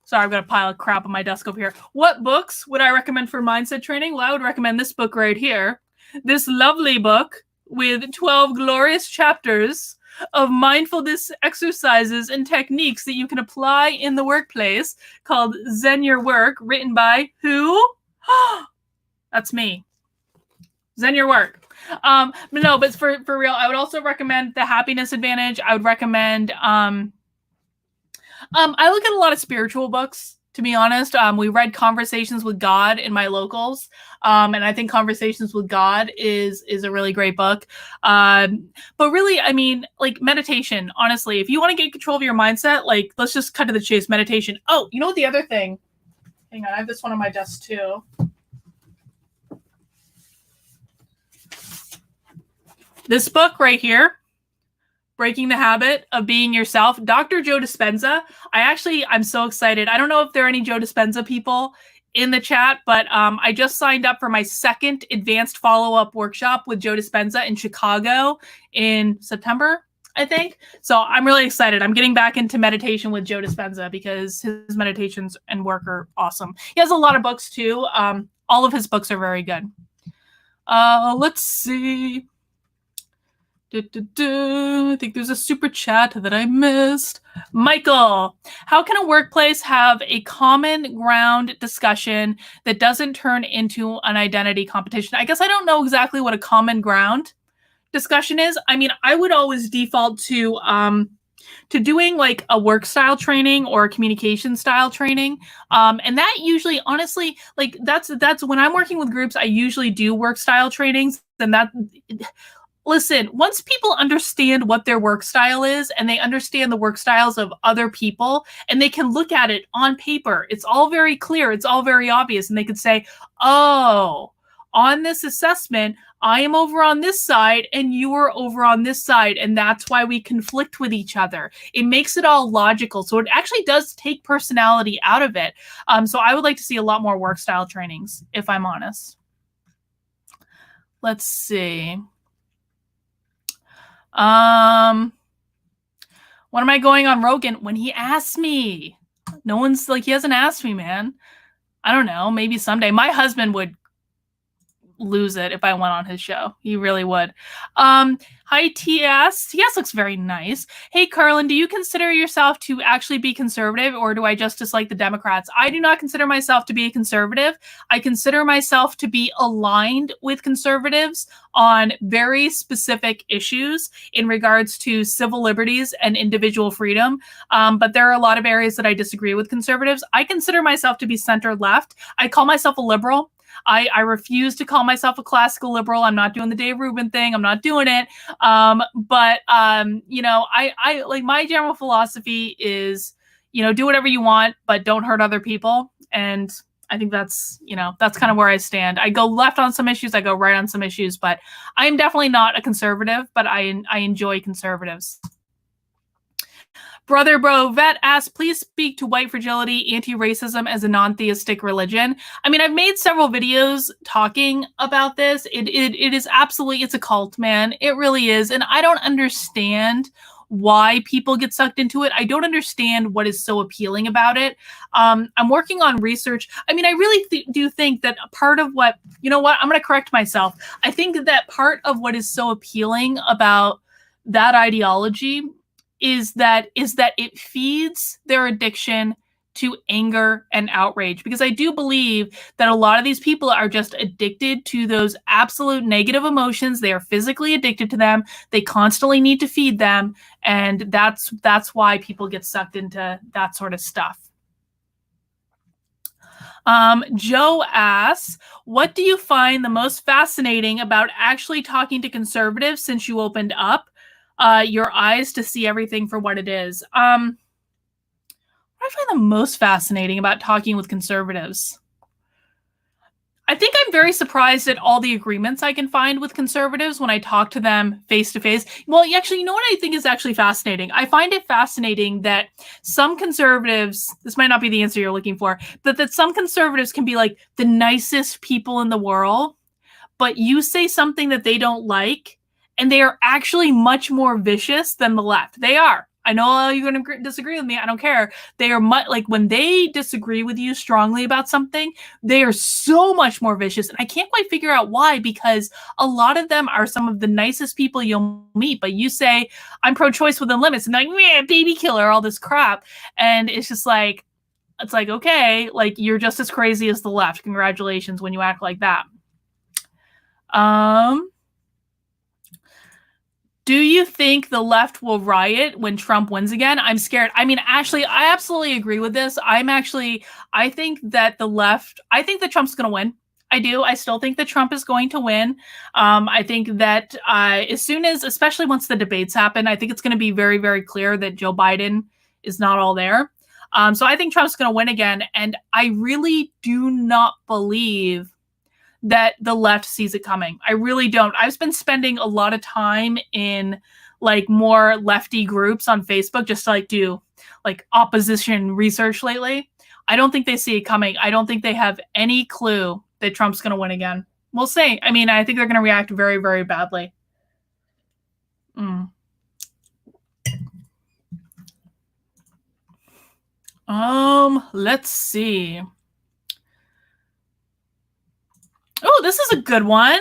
sorry, I've got a pile of crap on my desk over here. What books would I recommend for mindset training? Well, I would recommend this book right here. This lovely book with 12 glorious chapters of mindfulness exercises and techniques that you can apply in the workplace, called Zen Your Work, written by who? That's me. Zen Your Work. But for real, I would also recommend The Happiness Advantage. I would recommend, I look at a lot of spiritual books, to be honest. We read Conversations with God in my locals. And I think Conversations with God is a really great book. But really, I mean, like meditation, honestly, if you want to get control of your mindset, like, let's just cut to the chase, meditation. Oh, you know what the other thing? Hang on, I have this one on my desk too. This book right here, Breaking the Habit of Being Yourself, Dr. Joe Dispenza. I'm so excited. I don't know if there are any Joe Dispenza people in the chat, but I just signed up for my second advanced follow-up workshop with Joe Dispenza in Chicago in September, I think. So I'm really excited. I'm getting back into meditation with Joe Dispenza because his meditations and work are awesome. He has a lot of books too. All of his books are very good. Let's see. I think there's a super chat that I missed. Michael, how can a workplace have a common ground discussion that doesn't turn into an identity competition? I guess I don't know exactly what a common ground discussion is. I mean, I would always default to doing like a work style training or a communication style training. And that usually, honestly, like that's when I'm working with groups, I usually do work style trainings. And that, listen, once people understand what their work style is and they understand the work styles of other people and they can look at it on paper, it's all very clear, it's all very obvious. And they could say, oh, on this assessment, I am over on this side and you are over on this side. And that's why we conflict with each other. It makes it all logical. So it actually does take personality out of it. So I would like to see a lot more work style trainings, if I'm honest. Let's see. When am I going on Rogan? When he asks me. No one's like, he hasn't asked me, man. I don't know. Maybe someday. My husband would lose it if I went on his show. He really would. Hi, TS. TS looks very nice. Hey, Carlin, do you consider yourself to actually be conservative, or do I just dislike the Democrats? I do not consider myself to be a conservative. I consider myself to be aligned with conservatives on very specific issues in regards to civil liberties and individual freedom. But there are a lot of areas that I disagree with conservatives. I consider myself to be center-left. I call myself a liberal. I refuse to call myself a classical liberal. I'm not doing the Dave Rubin thing. I'm not doing it. But you know, I like, my general philosophy is, you know, do whatever you want, but don't hurt other people. And I think that's, you know, that's kind of where I stand. I go left on some issues. I go right on some issues, but I am definitely not a conservative, but I enjoy conservatives. Brother Bro Vet asks, please speak to white fragility, anti-racism as a non-theistic religion. I mean, I've made several videos talking about this. It is absolutely, it's a cult, man. It really is. And I don't understand why people get sucked into it. I don't understand what is so appealing about it. I'm working on research. I mean, I really do think that part of what, you know what, I'm going to correct myself. I think that part of what is so appealing about that ideology is that it feeds their addiction to anger and outrage. Because I do believe that a lot of these people are just addicted to those absolute negative emotions. They are physically addicted to them. They constantly need to feed them. And that's why people get sucked into that sort of stuff. Joe asks, what do you find the most fascinating about actually talking to conservatives since you opened up your eyes to see everything for what it is? What I find the most fascinating about talking with conservatives? I think I'm very surprised at all the agreements I can find with conservatives when I talk to them face to face. Well, actually, you know what I think is actually fascinating? I find it fascinating that some conservatives, this might not be the answer you're looking for, but that some conservatives can be like the nicest people in the world, but you say something that they don't like, and they are actually much more vicious than the left. They are. I know you're going to disagree with me. I don't care. They are like, when they disagree with you strongly about something, they are so much more vicious. And I can't quite figure out why, because a lot of them are some of the nicest people you'll meet. But you say, I'm pro-choice within limits, and like, yeah, baby killer, all this crap. And it's just like, it's like, okay, like, you're just as crazy as the left. Congratulations when you act like that. Do you think the left will riot when Trump wins again? I'm scared. I mean, Ashley, I absolutely agree with this. I think that I think that Trump's going to win. I do. I still think that Trump is going to win. I think that as soon as, especially once the debates happen, I think it's going to be very, very clear that Joe Biden is not all there. So I think Trump's going to win again. And I really do not believe that the left sees it coming. I really don't. I've been spending a lot of time in like more lefty groups on Facebook just to like do like opposition research lately. I don't think they see it coming. I don't think they have any clue that Trump's going to win again. We'll see. I mean, I think they're going to react very, very badly. Let's see. this is a good one.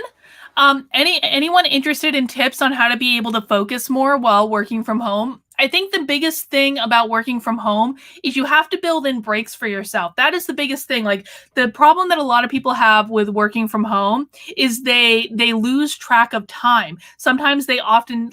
Anyone interested in tips on how to be able to focus more while working from home? I think the biggest thing about working from home is you have to build in breaks for yourself. That is the biggest thing. Like the problem that a lot of people have with working from home is they lose track of time. Sometimes they'll often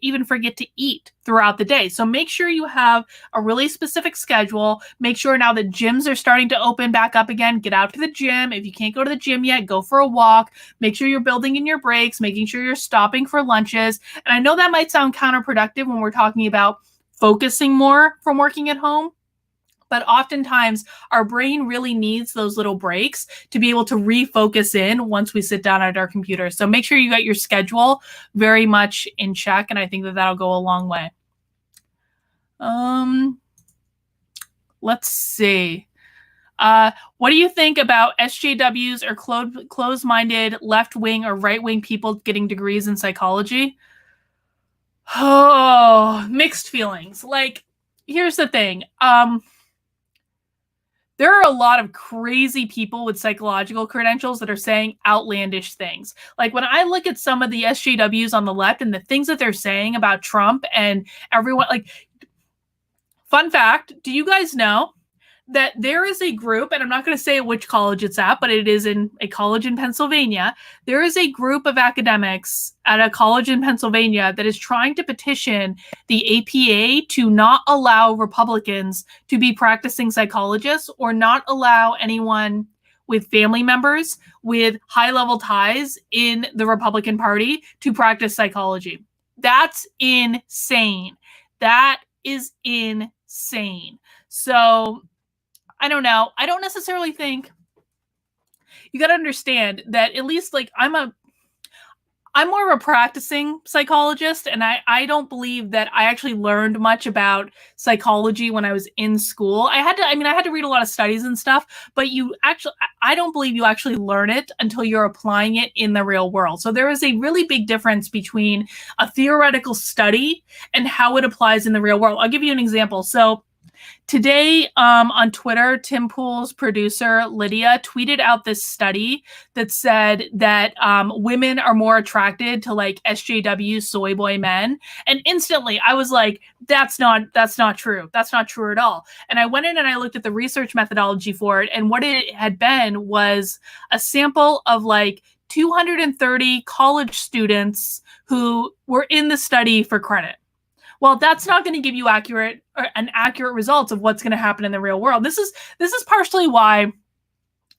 even forget to eat throughout the day. So make sure you have a really specific schedule. Make sure now that gyms are starting to open back up again, get out to the gym. If you can't go to the gym yet, go for a walk. Make sure you're building in your breaks, making sure you're stopping for lunches. And I know that might sound counterproductive when we're talking about focusing more from working at home, but oftentimes our brain really needs those little breaks to be able to refocus in once we sit down at our computer. So make sure you got your schedule very much in check, and I think that that'll go a long way. Let's see. What do you think about SJWs or closed-minded left-wing or right-wing people getting degrees in psychology? Oh, mixed feelings. Like, here's the thing. There are a lot of crazy people with psychological credentials that are saying outlandish things. Like when I look at some of the SJWs on the left and the things that they're saying about Trump and everyone, like, fun fact, do you guys know that there is a group, and I'm not going to say which college it's at, but it is in a college in Pennsylvania. There is a group of academics at a college in Pennsylvania that is trying to petition the APA to not allow Republicans to be practicing psychologists or not allow anyone with family members with high-level ties in the Republican Party to practice psychology. That's insane. That is insane. So I don't know. I don't necessarily think you got to understand that at least like I'm more of a practicing psychologist, and I don't believe that I actually learned much about psychology when I was in school. I had to read a lot of studies and stuff, but I don't believe you actually learn it until you're applying it in the real world. So there is a really big difference between a theoretical study and how it applies in the real world. I'll give you an example. So today on Twitter, Tim Pool's producer, Lydia, tweeted out this study that said that women are more attracted to like SJW soy boy men. And instantly I was like, that's not true. That's not true at all. And I went in and I looked at the research methodology for it. And what it had been was a sample of like 230 college students who were in the study for credit. Well, that's not going to give you accurate results of what's going to happen in the real world. This is partially why,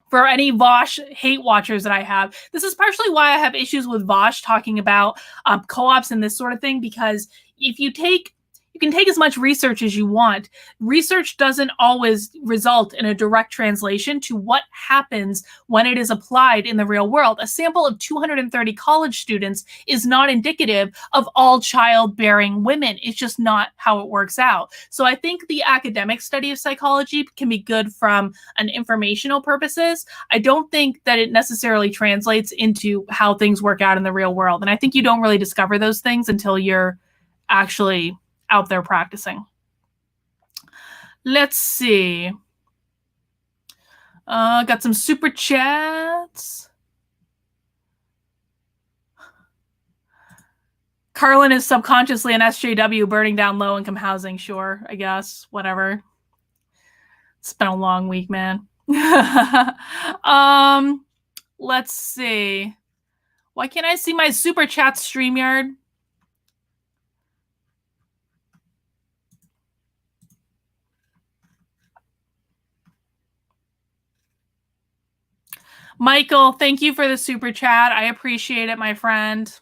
for any Vosh hate watchers that I have, this is partially why I have issues with Vosh talking about co-ops and this sort of thing, because if you can take as much research as you want. Research doesn't always result in a direct translation to what happens when it is applied in the real world. A sample of 230 college students is not indicative of all childbearing women. It's just not how it works out. So I think the academic study of psychology can be good from an informational purposes. I don't think that it necessarily translates into how things work out in the real world. And I think you don't really discover those things until you're actually out there practicing. Let's see. Got some super chats. Carlin is subconsciously an SJW burning down low-income housing. Sure, I guess. Whatever. It's been a long week, man. Let's see. Why can't I see my super chat, StreamYard? Michael, thank you for the super chat. I appreciate it, my friend.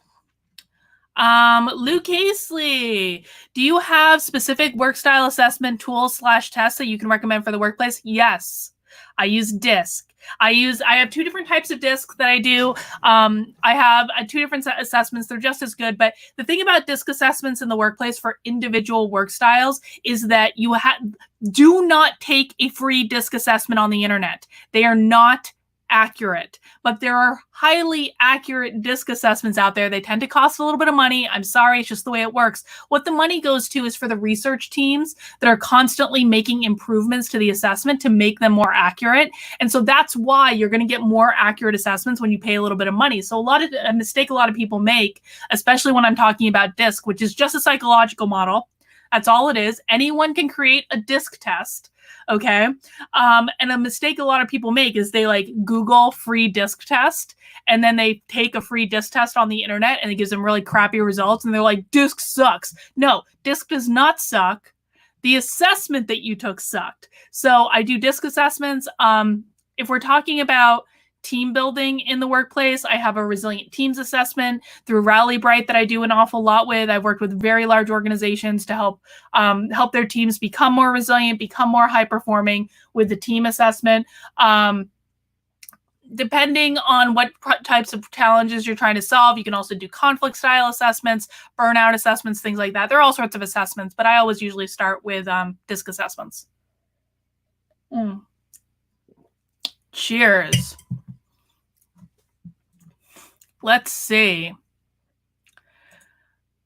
Luke Casely, do you have specific work style assessment tools / tests that you can recommend for the workplace? Yes. I use DISC. I have two different types of DISC that I do. I have two different assessments. They're just as good. But the thing about DISC assessments in the workplace for individual work styles is that you do not take a free DISC assessment on the internet. They are not accurate. But there are highly accurate DISC assessments out there. They tend to cost a little bit of money. I'm sorry, it's just the way it works. What the money goes to is for the research teams that are constantly making improvements to the assessment to make them more accurate. And so that's why you're going to get more accurate assessments when you pay a little bit of money. So a mistake a lot of people make, especially when I'm talking about DISC, which is just a psychological model. That's all it is. Anyone can create a DISC test. Okay. And a mistake a lot of people make is they like Google free DISC test, and then they take a free DISC test on the internet and it gives them really crappy results. And they're like, DISC sucks. No, DISC does not suck. The assessment that you took sucked. So I do DISC assessments. If we're talking about team building in the workplace, I have a resilient teams assessment through Rally Bright that I do an awful lot with. I've worked with very large organizations to help their teams become more resilient, become more high performing with the team assessment. Depending on what types of challenges you're trying to solve, you can also do conflict style assessments, burnout assessments, things like that. There are all sorts of assessments, but I always usually start with DISC assessments. Cheers. Let's see.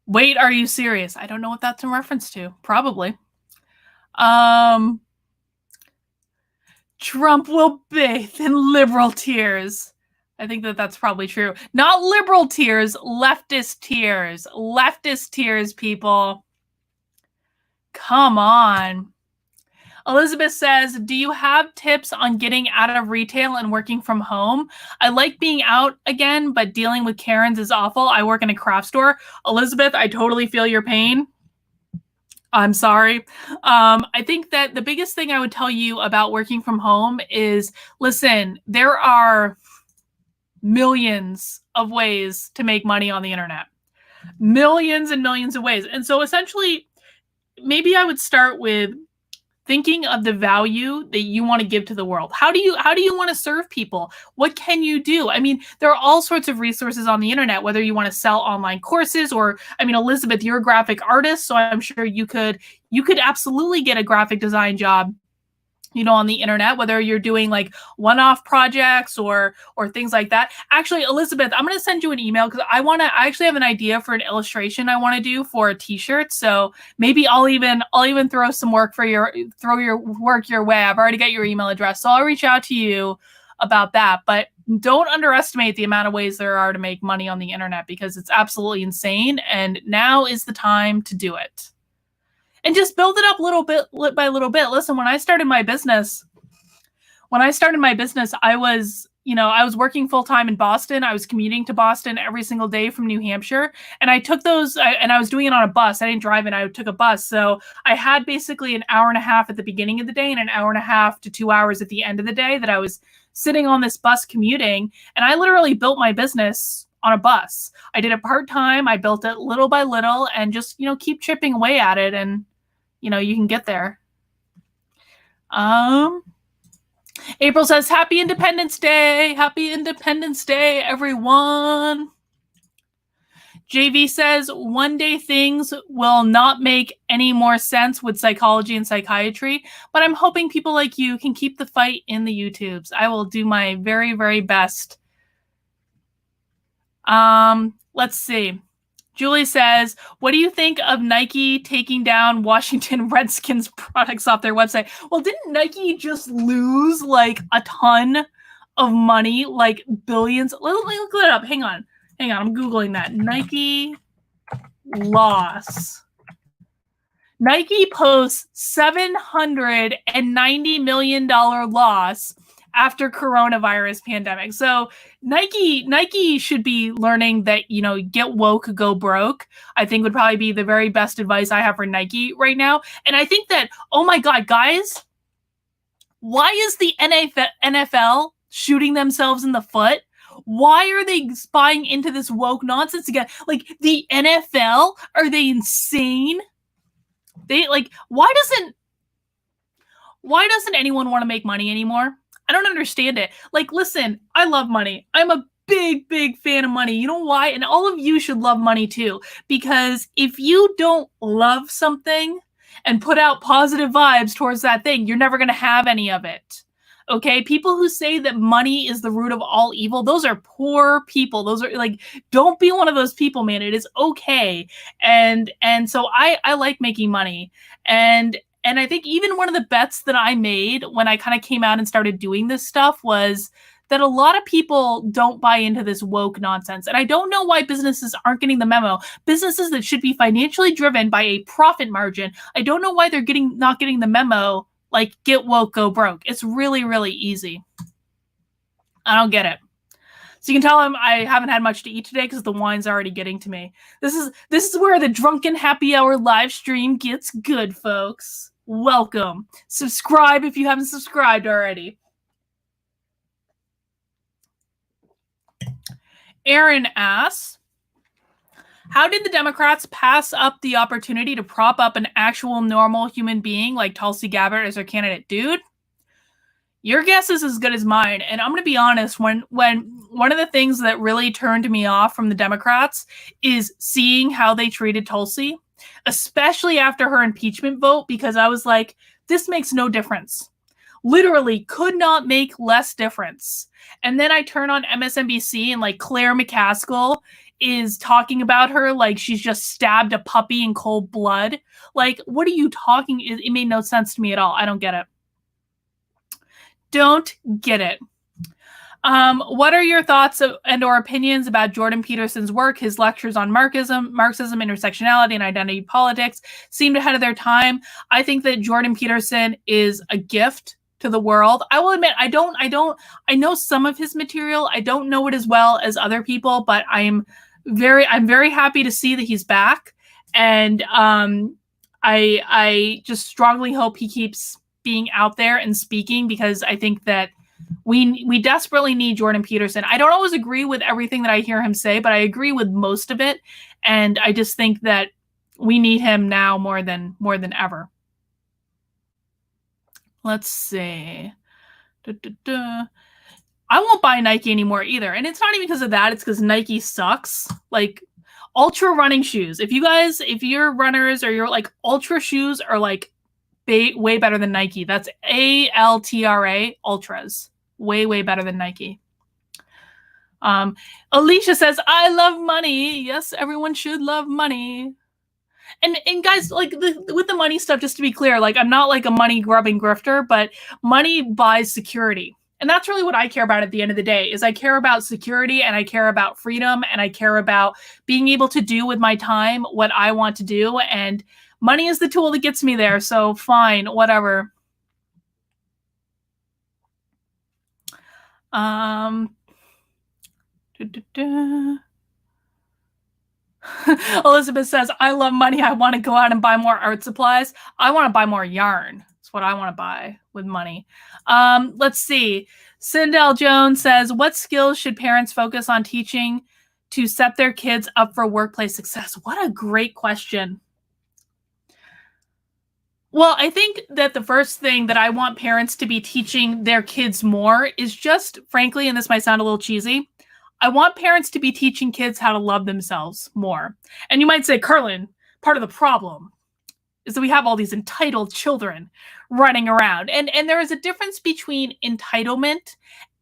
Wait, are you serious? I don't know what that's in reference to. Probably. Trump will bathe in liberal tears. I think that's probably true. Not liberal tears, leftist tears. Leftist tears, people. Come on. Elizabeth says, do you have tips on getting out of retail and working from home? I like being out again, but dealing with Karens is awful. I work in a craft store. Elizabeth, I totally feel your pain. I'm sorry. I think that the biggest thing I would tell you about working from home is, listen, there are millions of ways to make money on the internet. Millions and millions of ways. And so essentially, maybe I would start with thinking of the value that you want to give to the world. How do you want to serve people? What can you do? I mean, there are all sorts of resources on the internet, whether you want to sell online courses or, I mean, Elizabeth, you're a graphic artist, so I'm sure you could absolutely get a graphic design job, you know, on the internet, whether you're doing like one-off projects or things like that. Actually, Elizabeth, I'm going to send you an email because I actually have an idea for an illustration I want to do for a t-shirt. So maybe I'll even throw some work throw your work your way. I've already got your email address, so I'll reach out to you about that. But don't underestimate the amount of ways there are to make money on the internet, because it's absolutely insane. And now is the time to do it. And just build it up little bit by little bit. Listen, when I started my business, I was working full time in Boston. I was commuting to Boston every single day from New Hampshire. And I took and I was doing it on a bus. I didn't drive it. I took a bus. So I had basically an hour and a half at the beginning of the day and an hour and a half to 2 hours at the end of the day that I was sitting on this bus commuting. And I literally built my business on a bus. I did it part-time. I built it little by little and just, keep chipping away at it. And you can get there. April says, Happy Independence Day. Happy Independence Day, everyone. JV says, one day things will not make any more sense with psychology and psychiatry, but I'm hoping people like you can keep the fight in the YouTubes. I will do my very, very best. Let's see. Julie says, what do you think of Nike taking down Washington Redskins products off their website? Well, didn't Nike just lose like a ton of money, like billions? Let me look it up. Hang on. I'm Googling that. Nike loss. Nike posts $790 million loss after coronavirus pandemic. So Nike should be learning that, get woke, go broke, I think would probably be the very best advice I have for Nike right now. And I think that, oh my God, guys, why is the NFL shooting themselves in the foot? Why are they buying into this woke nonsense again? Like, the NFL, are they insane? Why doesn't anyone want to make money anymore? I don't understand it. Like, listen, I love money. I'm a big, big fan of money. You know why? And all of you should love money too. Because if you don't love something and put out positive vibes towards that thing, you're never going to have any of it. Okay, people who say that money is the root of all evil, those are poor people. Those are like, don't be one of those people, man. It is okay. And so I like making money. And I think even one of the bets that I made when I kind of came out and started doing this stuff was that a lot of people don't buy into this woke nonsense. And I don't know why businesses aren't getting the memo. Businesses that should be financially driven by a profit margin, I don't know why they're not getting the memo. Like, get woke, go broke. It's really, really easy. I don't get it. So you can tell I haven't had much to eat today because the wine's already getting to me. This is where the drunken happy hour live stream gets good, folks. Welcome. Subscribe if you haven't subscribed already. Aaron asks, how did the Democrats pass up the opportunity to prop up an actual normal human being like Tulsi Gabbard as their candidate? Dude, your guess is as good as mine. And I'm going to be honest, when one of the things that really turned me off from the Democrats is seeing how they treated Tulsi, especially after her impeachment vote, because I was like, this makes no difference. Literally could not make less difference. And then I turn on MSNBC and like Claire McCaskill is talking about her like she's just stabbed a puppy in cold blood. Like, what are you talking? It made no sense to me at all. I don't get it. Don't get it. What are your thoughts and or opinions about Jordan Peterson's work? His lectures on Marxism, intersectionality, and identity politics seemed ahead of their time. I think that Jordan Peterson is a gift to the world. I will admit, I know some of his material. I don't know it as well as other people, but I'm very happy to see that he's back. And I just strongly hope he keeps being out there and speaking, because I think that we desperately need Jordan Peterson. I don't always agree with everything that I hear him say, but I agree with most of it. And I just think that we need him now more than ever. Let's see. I won't buy Nike anymore either. And it's not even because of that. It's because Nike sucks. Like, ultra running shoes. If you're runners or you're like, ultra shoes are like way better than Nike. That's ALTRA, ultras. Way better than Nike. Alicia says, I love money. Yes, everyone should love money. And guys, like with the money stuff, just to be clear, like I'm not like a money grubbing grifter, but money buys security. And that's really what I care about at the end of the day, is I care about security, and I care about freedom, and I care about being able to do with my time what I want to do. And money is the tool that gets me there. So fine, whatever. Elizabeth says, I love money. I want to go out and buy more art supplies. I want to buy more yarn. That's what I want to buy with money. Let's see. Sindel Jones says, what skills should parents focus on teaching to set their kids up for workplace success? What a great question. Well, I think that the first thing that I want parents to be teaching their kids more is just, frankly, and this might sound a little cheesy, I want parents to be teaching kids how to love themselves more. And you might say, Carlin, part of the problem is that we have all these entitled children running around. And there is a difference between entitlement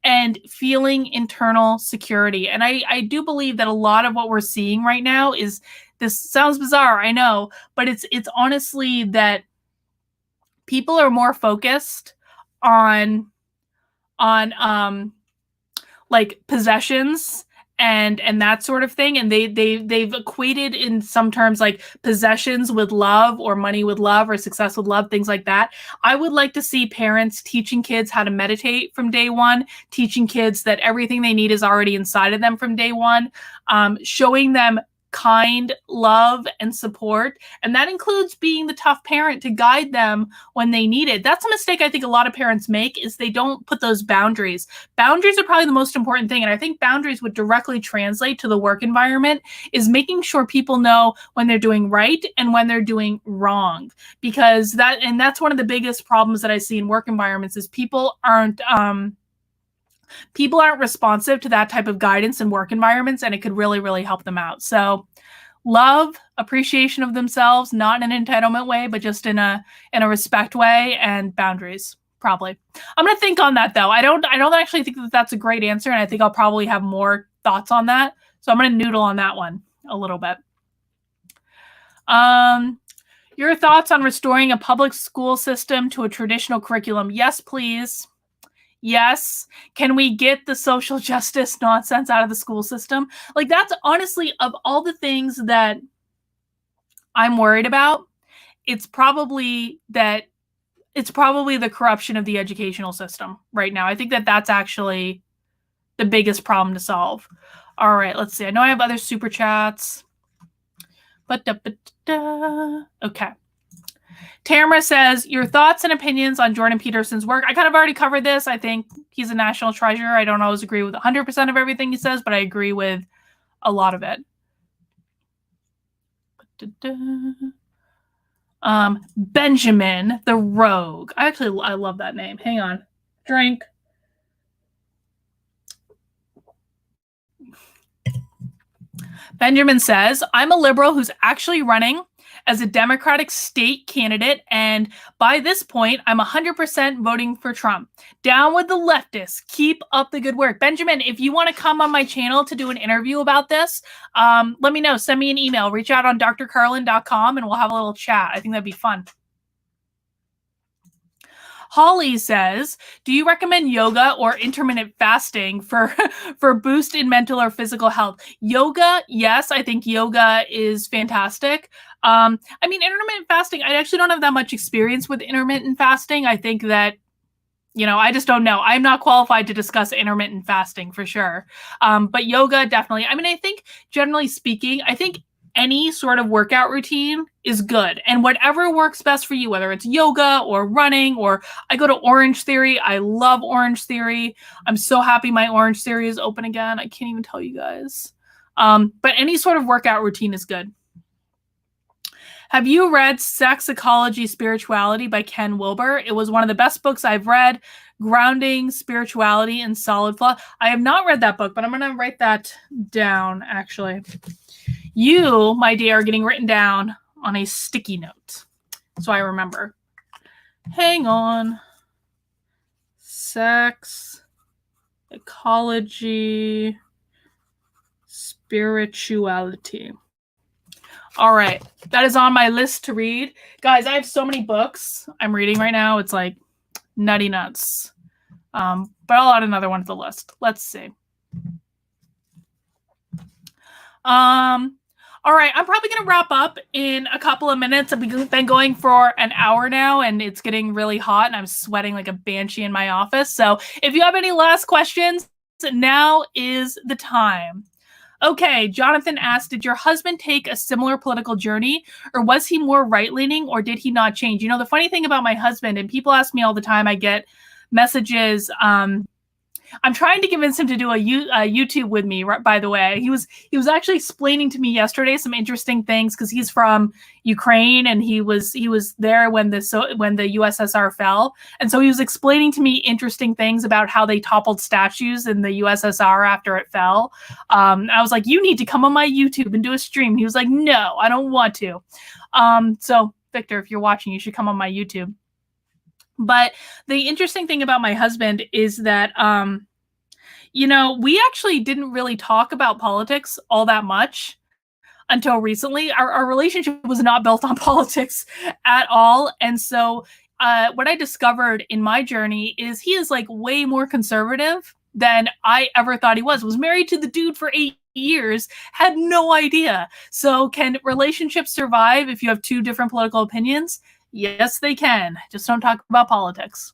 and feeling internal security. And I do believe that a lot of what we're seeing right now is, this sounds bizarre, I know, but it's honestly that people are more focused on like possessions and that sort of thing, and they've equated in some terms like possessions with love, or money with love, or success with love, things like that. I would like to see parents teaching kids how to meditate from day one, teaching kids that everything they need is already inside of them from day one, showing them kind love and support, and that includes being the tough parent to guide them when they need it. That's a mistake I think a lot of parents make, is they don't put those boundaries. Boundaries are probably the most important thing, and I think boundaries would directly translate to the work environment, is making sure people know when they're doing right and when they're doing wrong, because that's one of the biggest problems that I see in work environments, is people aren't responsive to that type of guidance in work environments, and it could really help them out. So love, appreciation of themselves, not in an entitlement way, but just in a respect way, and boundaries. Probably. I'm gonna think on that though. I don't actually think that that's a great answer, and I think I'll probably have more thoughts on that. So I'm gonna noodle on that one a little bit. Your thoughts on restoring a public school system to a traditional curriculum? Yes, please. Yes. Can we get the social justice nonsense out of the school system? Like, that's honestly, of all the things that I'm worried about, it's probably the corruption of the educational system right now. I think that that's actually the biggest problem to solve. All right, let's see. I know I have other super chats. Okay. Tamara says, your thoughts and opinions on Jordan Peterson's work. I kind of already covered this. I think he's a national treasure. I don't always agree with 100% of everything he says, but I agree with a lot of it. Benjamin the Rogue. I love that name. Hang on. Drink. Benjamin says, I'm a liberal who's actually running as a Democratic state candidate, and by this point, I'm 100% voting for Trump. Down with the leftists. Keep up the good work. Benjamin, if you want to come on my channel to do an interview about this, let me know. Send me an email. Reach out on drcarlin.com, and we'll have a little chat. I think that'd be fun. Holly says, do you recommend yoga or intermittent fasting for boost in mental or physical health? Yoga, yes, I think yoga is fantastic. I mean, intermittent fasting, I actually don't have that much experience with intermittent fasting. I think that, I just don't know. I'm not qualified to discuss intermittent fasting for sure. But yoga, definitely. I mean, I think generally speaking, I think any sort of workout routine is good, and whatever works best for you, whether it's yoga or running, or I go to Orange Theory. I love Orange Theory. I'm so happy my Orange Theory is open again. I can't even tell you guys. But any sort of workout routine is good. Have you read Sex, Ecology, Spirituality by Ken Wilber? It was one of the best books I've read. Grounding spirituality in solid flaw. I have not read that book, but I'm going to write that down, actually. You, my dear, are getting written down on a sticky note, so I remember. Hang on. Sex, ecology, spirituality. All right, that is on my list to read. Guys, I have so many books I'm reading right now. It's like nutty nuts. But I'll add another one to the list. Let's see. All right, I'm probably going to wrap up in a couple of minutes. I've been going for an hour now, and it's getting really hot, and I'm sweating like a banshee in my office. So if you have any last questions, now is the time. Okay, Jonathan asked, did your husband take a similar political journey, or was he more right-leaning, or did he not change? The funny thing about my husband, and people ask me all the time, I get messages, I'm trying to convince him to do a YouTube with me, by the way. He was actually explaining to me yesterday some interesting things, because he's from Ukraine, and he was there when the USSR fell. And so he was explaining to me interesting things about how they toppled statues in the USSR after it fell. I was like, you need to come on my YouTube and do a stream. He was like, no, I don't want to. So Victor, if you're watching, you should come on my YouTube. But the interesting thing about my husband is that, we actually didn't really talk about politics all that much until recently. Our relationship was not built on politics at all. And so what I discovered in my journey is he is like way more conservative than I ever thought he was married to the dude for 8 years, had no idea. So can relationships survive if you have two different political opinions? Yes, they can. Just don't talk about politics.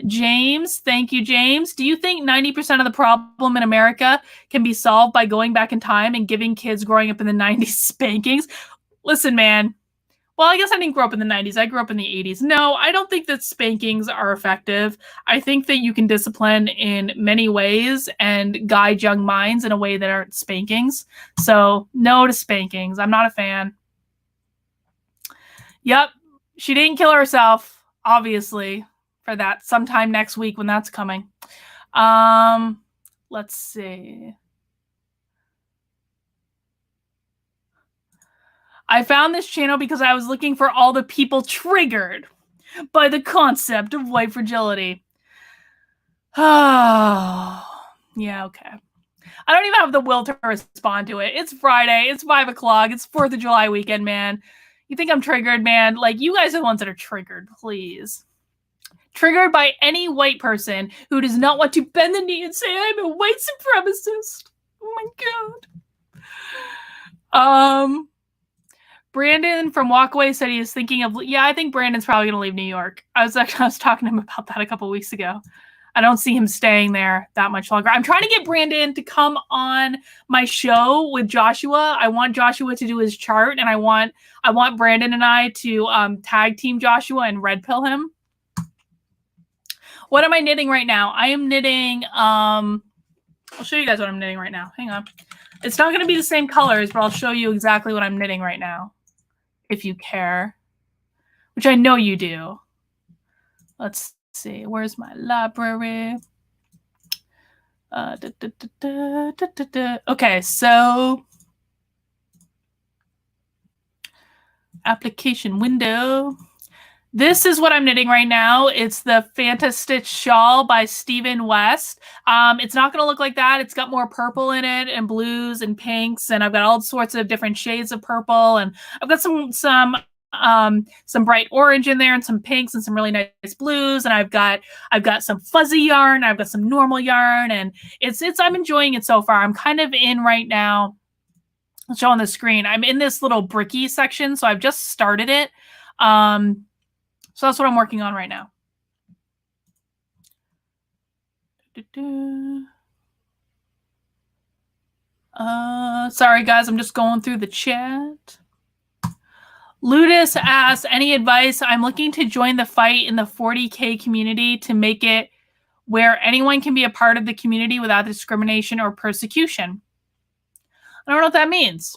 James, thank you, James. Do you think 90% of the problem in America can be solved by going back in time and giving kids growing up in the 90s spankings? Listen, man. Well, I guess I didn't grow up in the 90s. I grew up in the 80s. No, I don't think that spankings are effective. I think that you can discipline in many ways and guide young minds in a way that aren't spankings. So, no to spankings. I'm not a fan. Yep, she didn't kill herself, obviously, for that sometime next week when that's coming. Let's see. I found this channel because I was looking for all the people triggered. by the concept of white fragility. Oh, yeah, okay. I don't even have the will to respond to it. It's Friday. It's 5 o'clock. It's 4th of July weekend, man. You think I'm triggered, man? Like, you guys are the ones that are triggered, please. Triggered by any white person who does not want to bend the knee and say, I'm a white supremacist. Oh my God. Brandon from Walkaway said he is thinking of, yeah, I think Brandon's probably going to leave New York. I was talking to him about that a couple weeks ago. I don't see him staying there that much longer. I'm trying to get Brandon to come on my show with Joshua. I want Joshua to do his chart, and I want Brandon and I to tag team Joshua and red pill him. What am I knitting right now? I am knitting, I'll show you guys what I'm knitting right now. Hang on. It's not going to be the same colors, but I'll show you exactly what I'm knitting right now, if you care, which I know you do. Let's see. Where's my library? Okay, so application window. This is what I'm knitting right now. It's the Fanta Stitch Shawl by Stephen West. It's not going to look like that. It's got more purple in it and blues and pinks, and I've got all sorts of different shades of purple, and I've got some bright orange in there and some pinks and some really nice blues, and I've got some fuzzy yarn, I've got some normal yarn, and it's I'm enjoying it so far. I'm kind of in right now. I'll show on the screen. I'm in this little bricky section, so I've just started it. So that's what I'm working on right now. Sorry, guys. I'm just going through the chat. Ludus asks, any advice? I'm looking to join the fight in the 40K community to make it where anyone can be a part of the community without discrimination or persecution. I don't know what that means.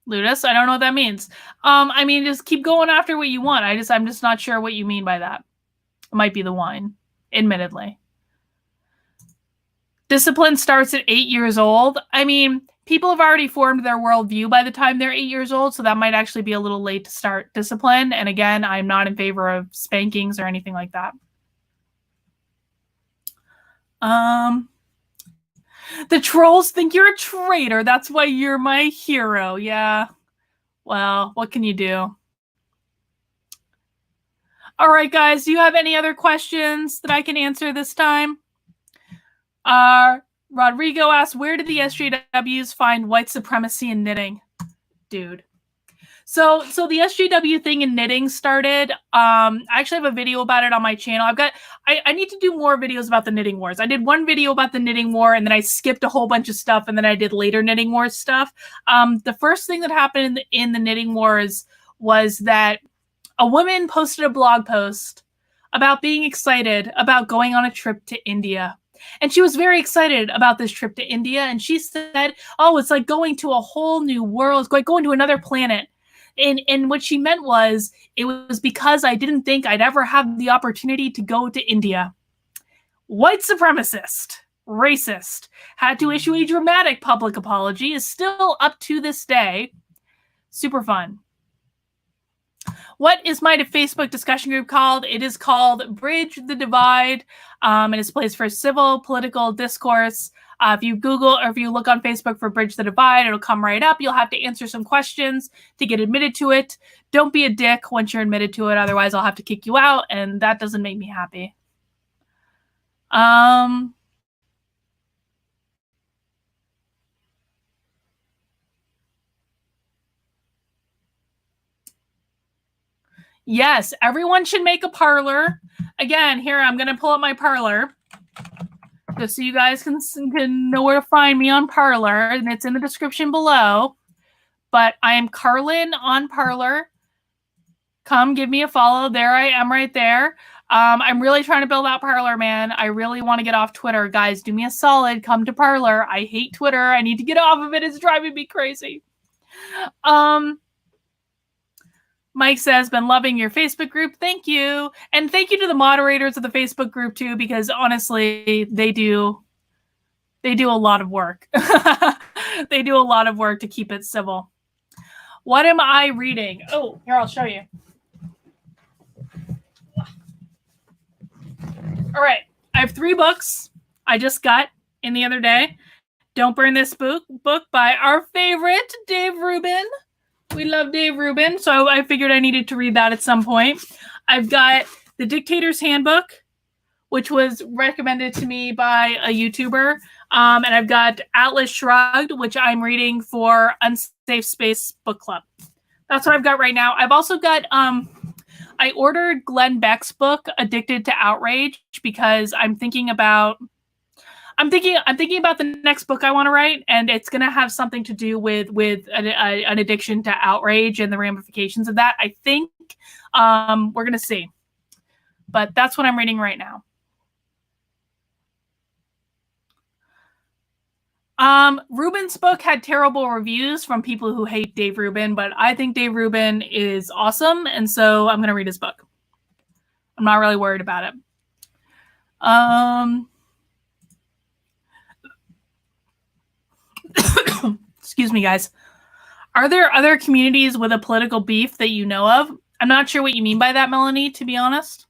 Ludus, I don't know what that means. I mean, just keep going after what you want. I'm just not sure what you mean by that. It might be the wine, admittedly. Discipline starts at 8 years old. I mean, people have already formed their worldview by the time they're 8 years old, so that might actually be a little late to start discipline. And again, I'm not in favor of spankings or anything like that. The trolls think you're a traitor. That's why you're my hero. Yeah. Well, what can you do? All right, guys. Do you have any other questions that I can answer this time? Rodrigo asks, where did the SJWs find white supremacy in knitting? Dude. So the SJW thing in knitting started. I actually have a video about it on my channel. I need to do more videos about the knitting wars. I did one video about the knitting war, and then I skipped a whole bunch of stuff, and then I did later knitting wars stuff. The first thing that happened in the knitting wars was that a woman posted a blog post about being excited about going on a trip to India. And she was very excited about this trip to India. And she said, oh, it's like going to a whole new world. It's like going to another planet. And what she meant was, it was because I didn't think I'd ever have the opportunity to go to India. White supremacist, racist, had to issue a dramatic public apology, is still up to this day. Super fun. What is my Facebook discussion group called? It is called Bridge the Divide, and it's a place for civil, political discourse. If you Google or if you look on Facebook for Bridge the Divide, it'll come right up. You'll have to answer some questions to get admitted to it. Don't be a dick once you're admitted to it. Otherwise, I'll have to kick you out, and that doesn't make me happy. Yes, everyone should make a Parler. Again, here, I'm going to pull up my Parler just so you guys can know where to find me on Parler, and it's in the description below. But I am Carlin on Parler. Come give me a follow. There I am right there. I'm really trying to build out Parler, man. I really want to get off Twitter. Guys, do me a solid. Come to Parler. I hate Twitter. I need to get off of it. It's driving me crazy. Mike says, been loving your Facebook group. Thank you. And thank you to the moderators of the Facebook group too, because honestly, they do a lot of work. They do a lot of work to keep it civil. What am I reading? Oh, here, I'll show you. All right. I have 3 books I just got in the other day. Don't Burn This Book by our favorite Dave Rubin. We love Dave Rubin, so I figured I needed to read that at some point. I've got The Dictator's Handbook, which was recommended to me by a YouTuber. And I've got Atlas Shrugged, which I'm reading for Unsafe Space Book Club. That's what I've got right now. I've also got, I ordered Glenn Beck's book, Addicted to Outrage, because I'm thinking about the next book I want to write, and it's going to have something to do with an addiction to outrage and the ramifications of that. I think we're going to see. But that's what I'm reading right now. Rubin's book had terrible reviews from people who hate Dave Rubin, but I think Dave Rubin is awesome, and so I'm going to read his book. I'm not really worried about it. Excuse me, guys. Are there other communities with a political beef that you know of? I'm not sure what you mean by that, Melanie, to be honest.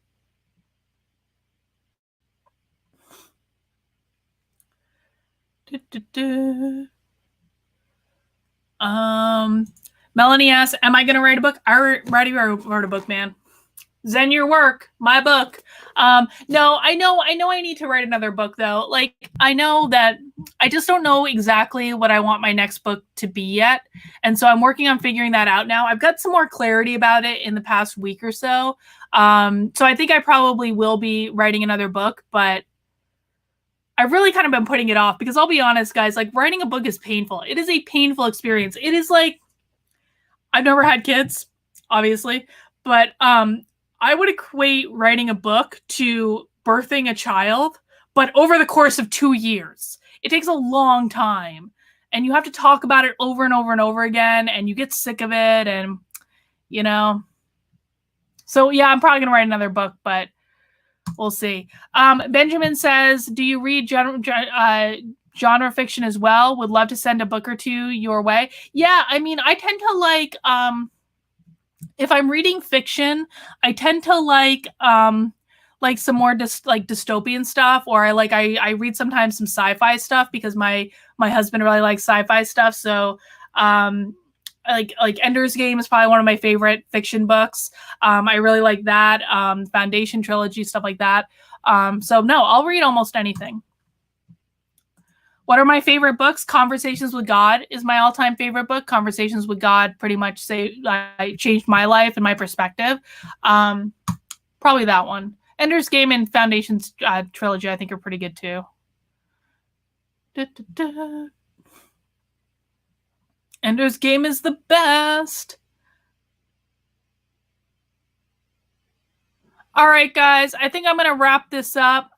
Melanie asks, am I going to write a book? I already wrote a book, man. Zen your work, my book. No, I know I need to write another book though. Like, I know that I just don't know exactly what I want my next book to be yet. And so I'm working on figuring that out now. I've got some more clarity about it in the past week or so. So I think I probably will be writing another book, but I've really kind of been putting it off because I'll be honest, guys, like writing a book is painful. It is a painful experience. It is like, I've never had kids, obviously, but I would equate writing a book to birthing a child, but over the course of 2 years. It takes a long time, and you have to talk about it over and over and over again, and you get sick of it, and, you know. So, yeah, I'm probably going to write another book, but we'll see. Benjamin says, do you read genre fiction as well? Would love to send a book or two your way. Yeah, I mean, I tend to like... if I'm reading fiction, I tend to like some more dystopian stuff, or I read sometimes some sci-fi stuff because my husband really likes sci-fi stuff. So like Ender's Game is probably one of my favorite fiction books. I really like that. Foundation trilogy, stuff like that. So no, I'll read almost anything. What are my favorite books? Conversations with God is my all-time favorite book. Conversations with God pretty much changed my life and my perspective. Probably that one. Ender's Game and Foundations trilogy I think are pretty good too. Ender's Game is the best. All right, guys. I think I'm going to wrap this up.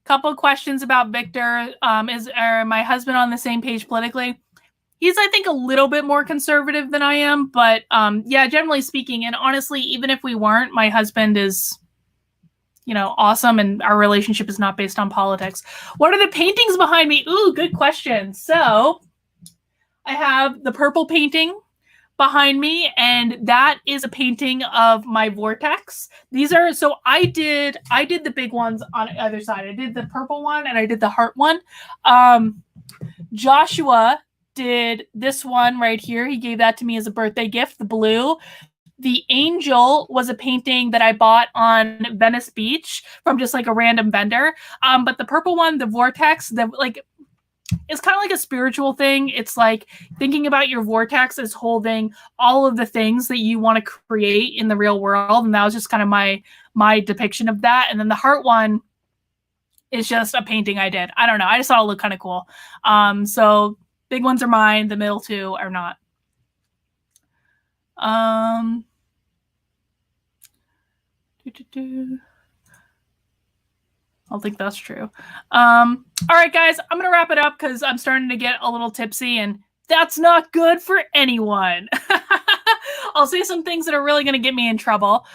Couple of questions about Victor. Are my husband on the same page politically? He's, I think, a little bit more conservative than I am, but yeah, generally speaking, and honestly, even if we weren't, my husband is, awesome, and our relationship is not based on politics. What are the paintings behind me? Ooh, good question. So I have the purple painting behind me, and that is a painting of my vortex. So I did the big ones on either side. I did the purple one and I did the heart one. Joshua did this one right here. He gave that to me as a birthday gift, the blue. The angel was a painting that I bought on Venice Beach from just like a random vendor. But the purple one, the vortex, it's kind of like a spiritual thing. It's like thinking about your vortex as holding all of the things that you want to create in the real world. And that was just kind of my depiction of that. And then the heart one is just a painting I did. I don't know. I just thought it looked kind of cool. So big ones are mine. The middle two are not. I don't think that's true. All right, guys, I'm going to wrap it up because I'm starting to get a little tipsy, and that's not good for anyone. I'll say some things that are really going to get me in trouble.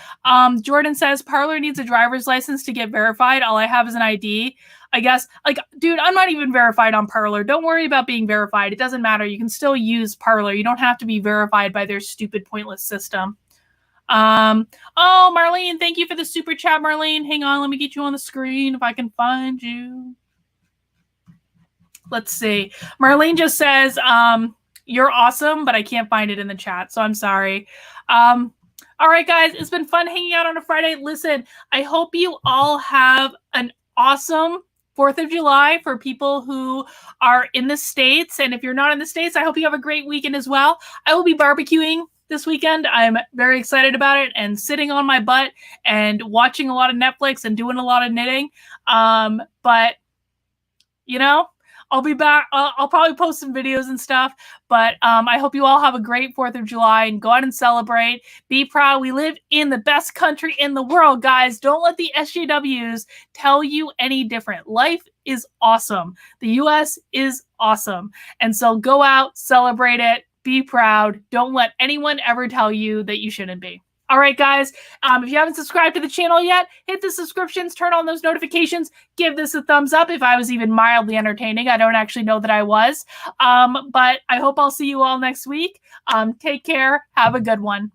Jordan says, Parler needs a driver's license to get verified. All I have is an ID. I guess, dude, I'm not even verified on Parler. Don't worry about being verified. It doesn't matter. You can still use Parler. You don't have to be verified by their stupid, pointless system. Oh, Marlene, thank you for the super chat, Marlene. Hang on, let me get you on the screen if I can find you. Let's see. Marlene just says, you're awesome, but I can't find it in the chat, so I'm sorry. All right, guys, it's been fun hanging out on a Friday. Listen, I hope you all have an awesome 4th of July for people who are in the States. And if you're not in the States, I hope you have a great weekend as well. I will be barbecuing this weekend. I'm very excited about it and sitting on my butt and watching a lot of Netflix and doing a lot of knitting. But, you know, I'll be back. I'll probably post some videos and stuff, but I hope you all have a great 4th of July and go out and celebrate. Be proud. We live in the best country in the world, guys. Don't let the SJWs tell you any different. Life is awesome. The U.S. is awesome. And so go out, celebrate it, be proud. Don't let anyone ever tell you that you shouldn't be. All right, guys, if you haven't subscribed to the channel yet, hit the subscriptions, turn on those notifications, give this a thumbs up if I was even mildly entertaining. I don't actually know that I was, but I hope I'll see you all next week. Take care. Have a good one.